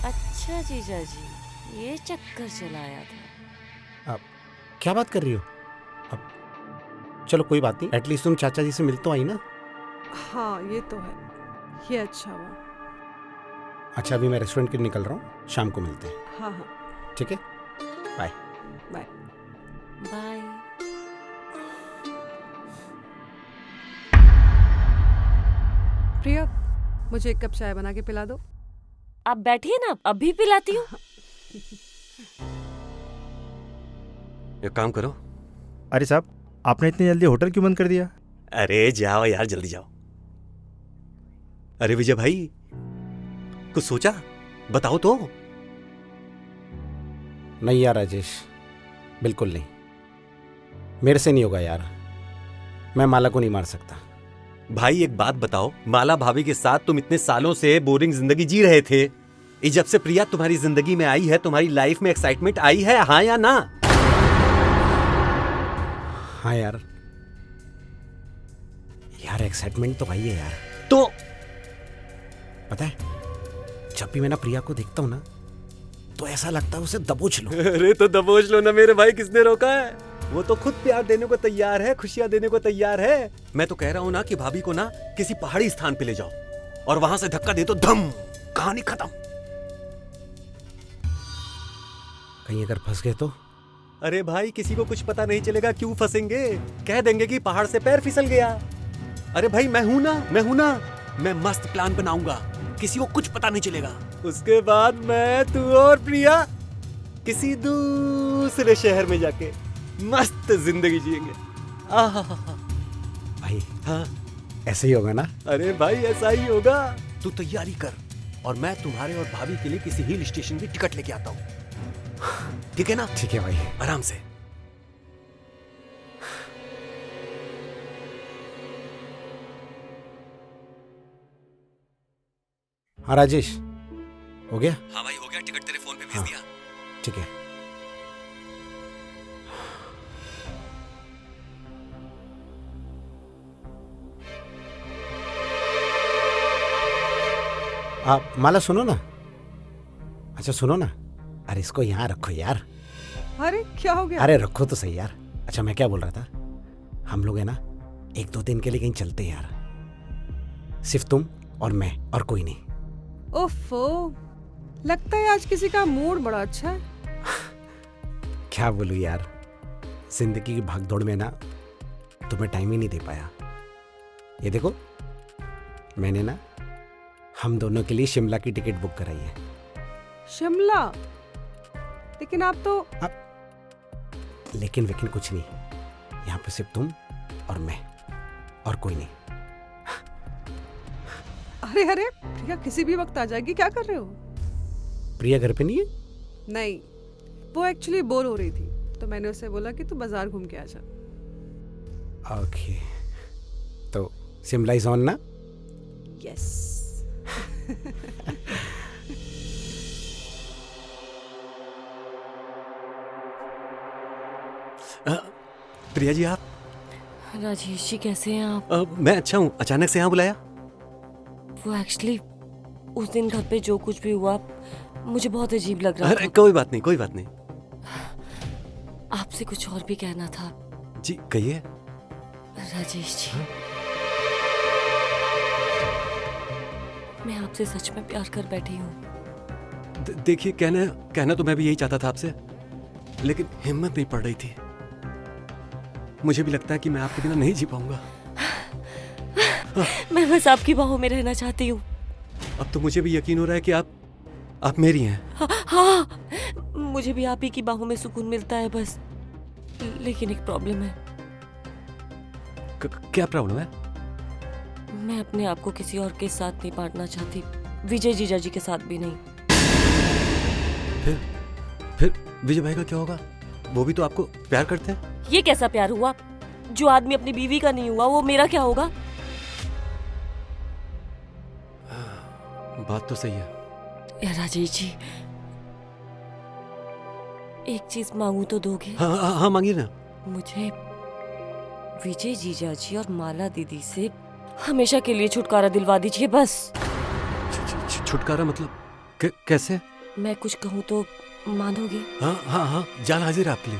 [SPEAKER 2] अच्छा जीजा जी, ये चक्कर चलाया था।
[SPEAKER 3] अब क्या बात कर रही हो? अब चलो कोई बात नहीं, एटलीस्ट तुम चाचा जी से मिल तो आई ना।
[SPEAKER 1] हाँ ये तो है, ये अच्छा हुआ।
[SPEAKER 3] अच्छा, अभी मैं रेस्टोरेंट के लिए निकल रहा हूँ, शाम को मिलते हैं।
[SPEAKER 1] हाँ हाँ,
[SPEAKER 3] ठीक है, बाय।
[SPEAKER 1] बाय।
[SPEAKER 2] बाय।
[SPEAKER 1] प्रिया, मुझे एक कप चाय बना के पिला दो।
[SPEAKER 2] आप बैठिए ना, अभी पिलाती हूँ।
[SPEAKER 4] एक काम करो।
[SPEAKER 6] अरे साहब, आपने इतनी जल्दी होटल क्यों बंद कर दिया?
[SPEAKER 4] अरे जाओ यार, जल्दी जाओ। अरे विजय भाई, कुछ सोचा? बताओ तो।
[SPEAKER 3] नहीं यार राजेश, बिल्कुल नहीं, मेरे से नहीं होगा यार। मैं माला को नहीं मार सकता।
[SPEAKER 4] भाई एक बात बताओ, माला भाभी के साथ तुम इतने सालों से बोरिंग जिंदगी जी रहे थे, ये जब से प्रिया तुम्हारी जिंदगी में आई है, तुम्हारी लाइफ में एक्साइटमेंट आई है, हाँ या ना?
[SPEAKER 3] हाँ यार, एक्साइटमेंट तो आई है यार।
[SPEAKER 4] तो
[SPEAKER 3] पता है, जब भी मैं ना प्रिया को देखता हूँ ना, तो ऐसा लगता है उसे दबोच लो।
[SPEAKER 4] अरे तो दबोच लो ना मेरे भाई, किसने रोका है? वो तो खुद प्यार देने को तैयार है, खुशियां देने को तैयार है। मैं तो कह रहा हूँ ना कि भाभी को ना किसी पहाड़ी स्थान पे ले जाओ और वहां से धक्का दे दो, धम, कहानी खत्म।
[SPEAKER 3] कहीं अगर फंस गए तो?
[SPEAKER 4] अरे भाई, किसी को कुछ पता नहीं चलेगा, क्यों फंसेंगे? कह देंगे कि पहाड़ से पैर फिसल गया। अरे भाई, मैं हूं ना, मैं मस्त प्लान बनाऊंगा, किसी को कुछ पता नहीं चलेगा। उसके बाद मैं, तू और प्रिया किसी दूसरे शहर में जाके मस्त जिंदगी जिएंगे।
[SPEAKER 3] भाई
[SPEAKER 4] हाँ,
[SPEAKER 3] ऐसे ही होगा ना?
[SPEAKER 4] अरे भाई ऐसा ही होगा। तू तैयारी कर और मैं तुम्हारे और भाभी के लिए किसी हिल स्टेशन की टिकट लेके आता हूँ। ठीक है ना?
[SPEAKER 3] ठीक है भाई।
[SPEAKER 4] आराम से।
[SPEAKER 3] हाँ राजेश, हो गया?
[SPEAKER 4] हाँ भाई, हो गया। टिकट तेरे फोन पे भेज
[SPEAKER 3] हाँ।
[SPEAKER 4] दिया।
[SPEAKER 3] ठीक है। आप माला सुनो ना। अच्छा सुनो ना, अरे इसको यहाँ रखो यार।
[SPEAKER 1] अरे क्या हो गया?
[SPEAKER 3] अरे रखो तो सही यार। अच्छा मैं क्या बोल रहा था, हम लोग है ना 1-2 दिन के लिए कहीं चलते हैं यार, सिर्फ तुम और मैं और कोई नहीं।
[SPEAKER 1] ओफो, लगता है आज किसी का मूड बड़ा अच्छा है।
[SPEAKER 3] क्या बोलूं यार, जिंदगी की भागदौड़ में ना तुम्हें टाइम ही नहीं दे पाया। ये देखो, मैंने ना हम दोनों के लिए शिमला की टिकट बुक कराई है।
[SPEAKER 1] शिमला? लेकिन आप तो
[SPEAKER 3] लेकिन वेकिन कुछ नहीं, यहाँ पे सिर्फ तुम और मैं और कोई नहीं।
[SPEAKER 1] अरे अरे, प्रिया किसी भी वक्त आ जाएगी, क्या कर रहे हो?
[SPEAKER 3] प्रिया घर पे नहीं है?
[SPEAKER 1] नहीं, वो एक्चुअली बोर हो रही थी, तो मैंने उसे बोला कि तू बाजार घूम के आ जा।
[SPEAKER 3] ओके, तो शिमला इज ऑन ना?
[SPEAKER 1] यस।
[SPEAKER 4] प्रिया जी, आप?
[SPEAKER 2] राजेश जी कैसे हैं आप?
[SPEAKER 4] मैं अच्छा हूँ। अचानक से यहाँ बुलाया?
[SPEAKER 2] वो एक्चुअली उस दिन घर पे जो कुछ भी हुआ मुझे बहुत अजीब लग रहा
[SPEAKER 4] अरे
[SPEAKER 2] था।
[SPEAKER 4] कोई बात नहीं, कोई बात नहीं।
[SPEAKER 2] आपसे कुछ और भी कहना था।
[SPEAKER 4] जी कहिए।
[SPEAKER 2] राजेश जी, मैं आपसे सच में प्यार कर बैठी हूँ।
[SPEAKER 4] देखिए, कहना तो मैं भी यही चाहता था आपसे, लेकिन हिम्मत नहीं पड़ रही थी। मुझे भी लगता है कि मैं आपके बिना नहीं जी पाऊंगा।
[SPEAKER 2] मैं बस आपकी बाहों में रहना चाहती हूँ।
[SPEAKER 4] अब तो मुझे भी यकीन हो रहा है कि आप मेरी हैं।
[SPEAKER 2] हाँ, मुझे भी आप ही की बाहों में सुकून मिलता है बस। लेकिन एक प्रॉब्लम है।
[SPEAKER 4] क्या प्रॉब्लम है?
[SPEAKER 2] मैं अपने आप को किसी और के साथ नहीं बांटना चाहती, विजय जीजा जी के साथ भी नहीं।
[SPEAKER 4] फिर विजय भाई का क्या होगा? वो भी तो आपको प्यार करते हैं।
[SPEAKER 2] ये कैसा प्यार हुआ? जो आदमी अपनी बीवी का नहीं हुआ वो मेरा क्या होगा?
[SPEAKER 4] बात तो सही है।
[SPEAKER 2] राजेश जी, एक चीज मांगू तो दोगे?
[SPEAKER 4] हाँ मांगिए ना।
[SPEAKER 2] मुझे विजय जीजा जी और माला दीदी से हमेशा के लिए छुटकारा दिलवा दीजिए बस।
[SPEAKER 4] छुटकारा मतलब कैसे?
[SPEAKER 2] मैं कुछ कहूँ तो मानोगे?
[SPEAKER 4] हाँ, जान हाजिर है आपके लिए।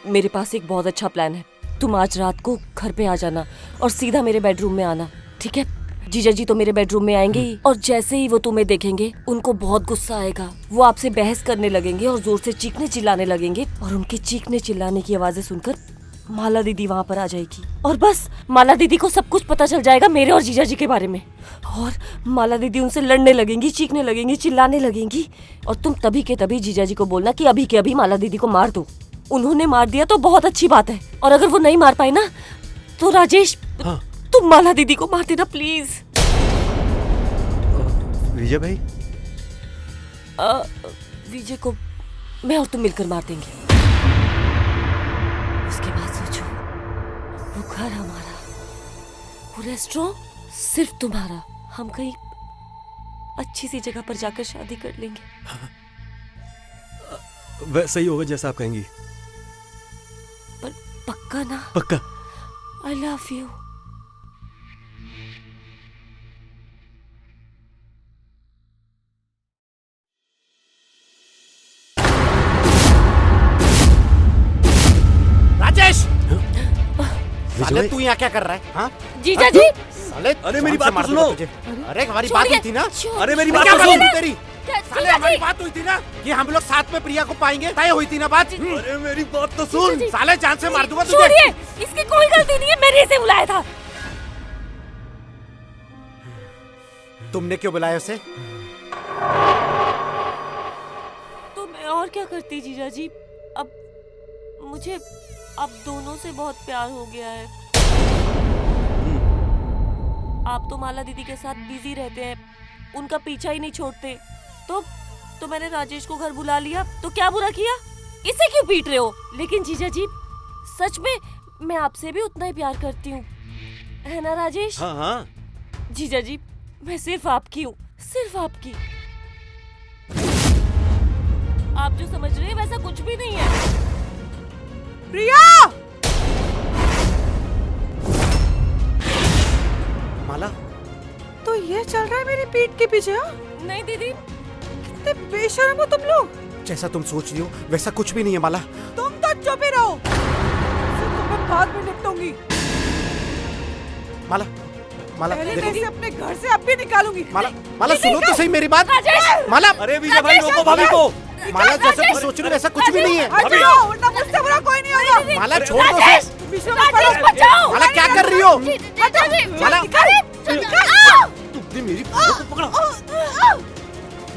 [SPEAKER 2] मेरे पास एक बहुत अच्छा प्लान है। तुम आज रात को घर पे आ जाना और सीधा मेरे बेडरूम में आना, ठीक है? जीजा जी तो मेरे बेडरूम में आएंगे ही, और जैसे ही वो तुम्हें देखेंगे उनको बहुत गुस्सा आएगा। वो आपसे बहस करने लगेंगे और जोर से चीखने चिल्लाने लगेंगे, और उनके चीखने चिल्लाने की आवाजें सुनकर माला दीदी वहाँ पर आ जाएगी, और बस माला दीदी को सब कुछ पता चल जाएगा मेरे और जीजा जी के बारे में। और माला दीदी उनसे लड़ने लगेंगी, चीखने लगेंगी, चिल्लाने लगेंगी, और तुम तभी के तभी जीजा जी को बोलना कि अभी के अभी माला दीदी को मार दो। उन्होंने मार दिया तो बहुत अच्छी बात है, और अगर वो नहीं मार पाए ना तो राजेश,
[SPEAKER 4] हाँ।
[SPEAKER 2] तुम माला दीदी को मार देना प्लीज।
[SPEAKER 4] विजय भाई?
[SPEAKER 2] विजय को मैं और तुम मिलकर मार देंगे। उसके बाद सोचो, वो घर हमारा, वो रेस्टोरेंट सिर्फ तुम्हारा। हम कहीं अच्छी सी जगह पर जाकर शादी कर लेंगे।
[SPEAKER 4] वैसा ही होगा जैसा आप कहेंगी।
[SPEAKER 2] पर पक्का ना?
[SPEAKER 4] पक्का।
[SPEAKER 2] I love you.
[SPEAKER 3] Rajesh,
[SPEAKER 4] Vijay
[SPEAKER 3] साले
[SPEAKER 4] भाई?
[SPEAKER 3] तू यहाँ क्या कर रहा है? हाँ
[SPEAKER 2] जीजा जी,
[SPEAKER 3] साले,
[SPEAKER 4] अरे मेरी
[SPEAKER 3] जान से
[SPEAKER 4] बात
[SPEAKER 3] मार
[SPEAKER 4] तो
[SPEAKER 3] दूंगा
[SPEAKER 4] सुनो।
[SPEAKER 3] तुझे। अरे हमारी बात हुई थी ना?
[SPEAKER 4] अरे मेरी
[SPEAKER 3] क्या
[SPEAKER 4] बात तो
[SPEAKER 3] बात
[SPEAKER 4] सुन।
[SPEAKER 3] हुई तेरी? साले हमारी बात हुई थी ना कि हम लोग साथ में प्रिया को पाएंगे, तय हुई थी ना बात?
[SPEAKER 4] अरे मेरी बात तो सुन।
[SPEAKER 3] साले जान से मार दूंगा तुझे।
[SPEAKER 2] छोड़िए, इसकी कोई गलती नहीं है, मैंने इसे बुलाया था।
[SPEAKER 3] तुमने क्यों बुलाया उसे?
[SPEAKER 2] तो मैं और क्या करती जीजा जी? अब मुझे आप दोनों से बहुत प्यार हो गया है। आप तो माला दीदी के साथ बिजी रहते हैं, उनका पीछा ही नहीं छोड़ते। तो मैंने राजेश को घर बुला लिया, तो क्या बुरा किया? इसे क्यों पीट रहे हो? लेकिन जीजा जी, सच में मैं आपसे भी उतना ही प्यार करती हूँ, है ना राजेश?
[SPEAKER 4] हाँ हाँ।
[SPEAKER 2] जीजा जी, मैं सिर्फ आपकी हूँ, सिर्फ आपकी। आप जो समझ रहे हैं वैसा कुछ भी नहीं है।
[SPEAKER 1] प्रिया!
[SPEAKER 3] माला,
[SPEAKER 1] तो ये चल रहा है मेरी पीठ के पीछे? हाँ,
[SPEAKER 2] नहीं दीदी,
[SPEAKER 1] कितने बेशर्म हो तुम लोग।
[SPEAKER 3] जैसा तुम सोच रही हो वैसा कुछ भी नहीं है माला।
[SPEAKER 1] तुम तो चुप ही रहो, इससे तो मैं बाद में निपटूंगी।
[SPEAKER 3] माला, माला
[SPEAKER 1] पहले
[SPEAKER 3] देखो।
[SPEAKER 1] मैं इसे अपने घर से अब भी निकालूंगी।
[SPEAKER 3] माला, माला सुनो तो सही मेरी बात।
[SPEAKER 2] राजेश!
[SPEAKER 3] माला,
[SPEAKER 4] अरे विजय भाई रोको भाभी को।
[SPEAKER 3] माला जैसा तुम सोच रही हो वैसा कुछ भी नहीं है।
[SPEAKER 1] हट जाओ, वरना मुझसे बुरा कोई नहीं होगा।
[SPEAKER 3] माला छोड़ दो उसे।
[SPEAKER 1] बीच में मत पड़ो।
[SPEAKER 2] बचाओ!
[SPEAKER 3] माला क्या कर रही हो? माला,
[SPEAKER 4] तुमने मेरी प्रिया को पकड़ा।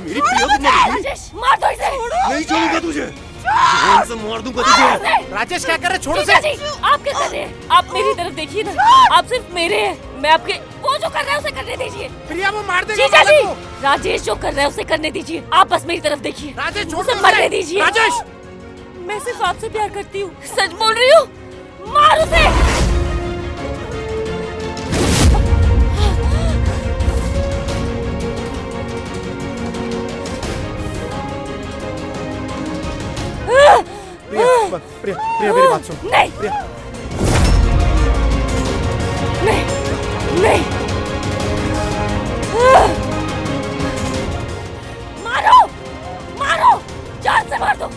[SPEAKER 4] मेरी प्रिया को मार दी।
[SPEAKER 2] राजेश, मार दो इसे!
[SPEAKER 4] नहीं छोड़ूंगा तुझे। जान से मार दूंगा तुझे।
[SPEAKER 3] राजेश क्या कर रहे? छोड़ो
[SPEAKER 2] जीजा
[SPEAKER 3] उसे।
[SPEAKER 2] जी, आप क्या कर रहे हैं? आप मेरी तरफ देखिए ना, आप सिर्फ मेरे हैं, मैं आपके। वो जो कर रहा है उसे करने दीजिए।
[SPEAKER 3] प्रिया वो मार देगा
[SPEAKER 2] जीजा
[SPEAKER 3] माला
[SPEAKER 2] जी,
[SPEAKER 3] को।
[SPEAKER 2] राजेश जो कर रहा है उसे करने दीजिए। आप बस मेरी तरफ देखिए।
[SPEAKER 3] राजेश छोड़
[SPEAKER 2] उसे
[SPEAKER 3] दो
[SPEAKER 2] मरने
[SPEAKER 3] उसे।
[SPEAKER 2] दीजिए।
[SPEAKER 3] राजेश,
[SPEAKER 2] मैं सिर्फ आपसे प्यार करती हूँ, सच बोल रही हूँ। मार उसे!
[SPEAKER 3] प्रिया, प्रिया, प्रिया मेरी बात सुन।
[SPEAKER 2] नहीं,
[SPEAKER 3] प्रिया,
[SPEAKER 2] नहीं, नहीं। मारो, मारो, जान से मार दो।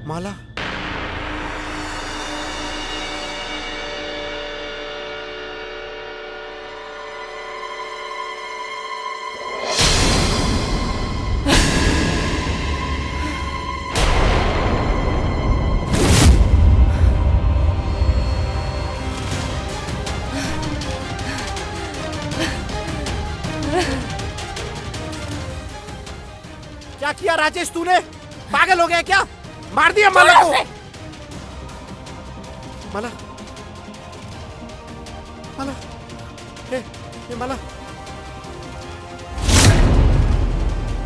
[SPEAKER 3] माला, क्या किया राजेश तूने? पागल हो गया क्या? मार दिया माला
[SPEAKER 2] छोड़ो
[SPEAKER 3] को।
[SPEAKER 2] उसे!
[SPEAKER 3] माला, माला, ए माला,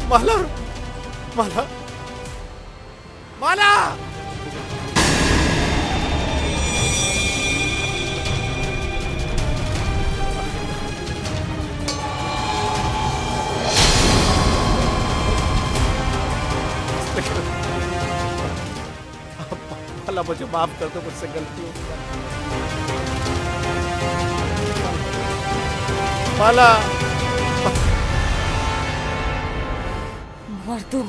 [SPEAKER 3] माला, माला, माला। माला मुझे माफ कर दो, मुझसे गलती हो गई। माला,
[SPEAKER 2] मर दो।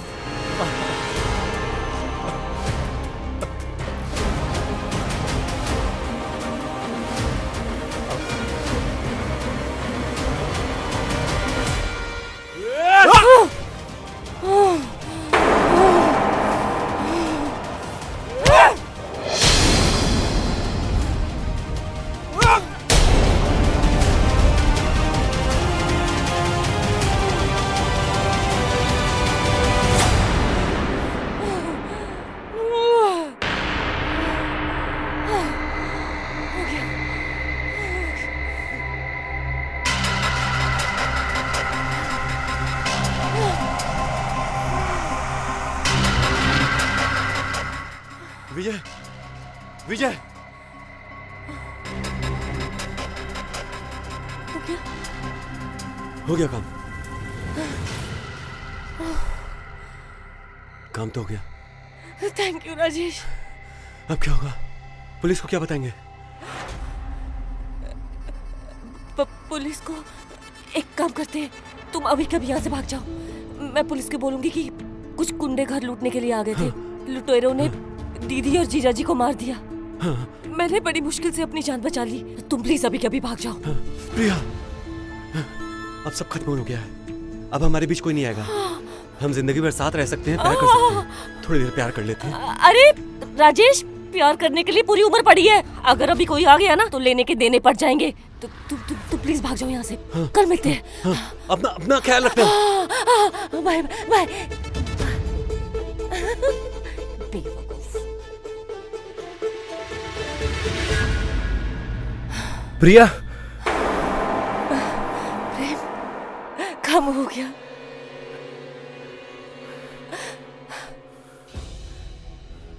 [SPEAKER 4] विजय, विजय, हो गया काम। काम तो हो गया।
[SPEAKER 2] Thank you Rajesh.
[SPEAKER 4] अब क्या होगा? पुलिस को क्या बताएंगे?
[SPEAKER 2] पुलिस को एक काम करते हैं, तुम अभी कभी यहाँ से भाग जाओ। मैं पुलिस को बोलूंगी कि कुछ गुंडे घर लूटने के लिए आ गए थे। लुटेरों ने दीदी और जीजाजी को मार दिया। मैंने बड़ी मुश्किल से अपनी जान बचा ली। तुम प्लीज अभी कभी भाग जाओ।
[SPEAKER 4] प्रिया, अब सब खत्म हो गया है। अब हमारे बीच कोई नहीं आएगा। हम जिंदगी भर साथ रह सकते हैं, प्यार कर सकते हैं। थोड़ी देर प्यार कर लेते हैं।
[SPEAKER 2] अरे राजेश, प्यार करने के लिए पूरी उम्र पड़ी है। अगर अभी कोई आ गया ना तो लेने के देने पड़ जाएंगे। तो तुम प्लीज भाग जाओ यहाँ से। कल मिलते हैं।
[SPEAKER 4] अपना अपना ख्याल रखना।
[SPEAKER 2] Bye bye. बेवकूफ।
[SPEAKER 5] प्रिया
[SPEAKER 2] प्रेम कम हो गया।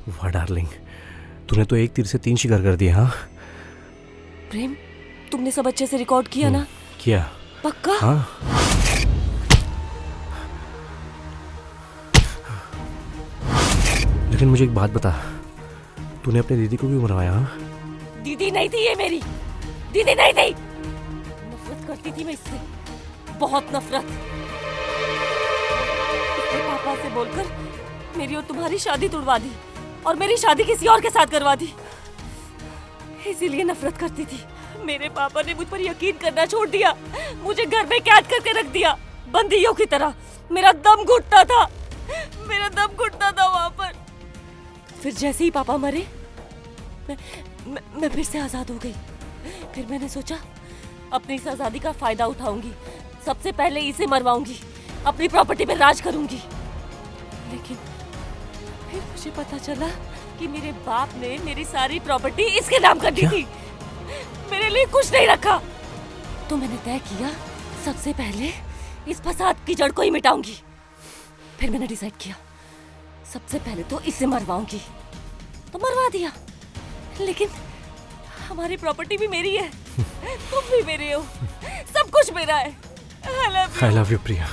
[SPEAKER 5] वाह डार्लिंग, तूने तो एक तीर से 3 शिकार कर दिए। हाँ
[SPEAKER 2] प्रेम, तुमने सब अच्छे से रिकॉर्ड किया ना?
[SPEAKER 5] किया।
[SPEAKER 2] पक्का?
[SPEAKER 5] हाँ लेकिन मुझे एक बात बता, तूने अपनी दीदी को क्यों मरवाया? हाँ?
[SPEAKER 2] दीदी नहीं थी ये मेरी, दीदी नहीं थी। नफरत करती थी मैं इससे, बहुत नफरत। इसने पापा से बोलकर मेरी और तुम्हारी शादी तुड़वा दी और मेरी शादी किसी और के साथ करवा दी। इसीलिए नफरत करती थी। मेरे पापा ने मुझ पर यकीन करना छोड़ दिया, मुझे घर में कैद करके रख दिया बंदियों की तरह। मेरा दम घुटता था, मेरा दम घुटता था वहां पर। फिर जैसे ही पापा मरे मैं फिर से आजाद हो गई। फिर मैंने सोचा अपनी इस आजादी का फायदा उठाऊंगी, सबसे पहले इसे मरवाऊंगी, अपनी प्रॉपर्टी पे राज करूंगी। लेकिन फिर मुझे पता चला कि मेरे बाप ने मेरी सारी प्रॉपर्टी इसके नाम कर दी थी, मेरे लिए कुछ नहीं रखा। तो मैंने तय किया सबसे पहले इस फसाद की जड़ को ही मिटाऊंगी। फिर मैंने डिसाइड किया सबसे पहले तो इसे मरवाऊंगी, तो मरवा दिया। लेकिन हमारी प्रॉपर्टी भी मेरी है, तुम भी मेरे हो, सब कुछ मेरा है। I love you.
[SPEAKER 5] I love you Priya.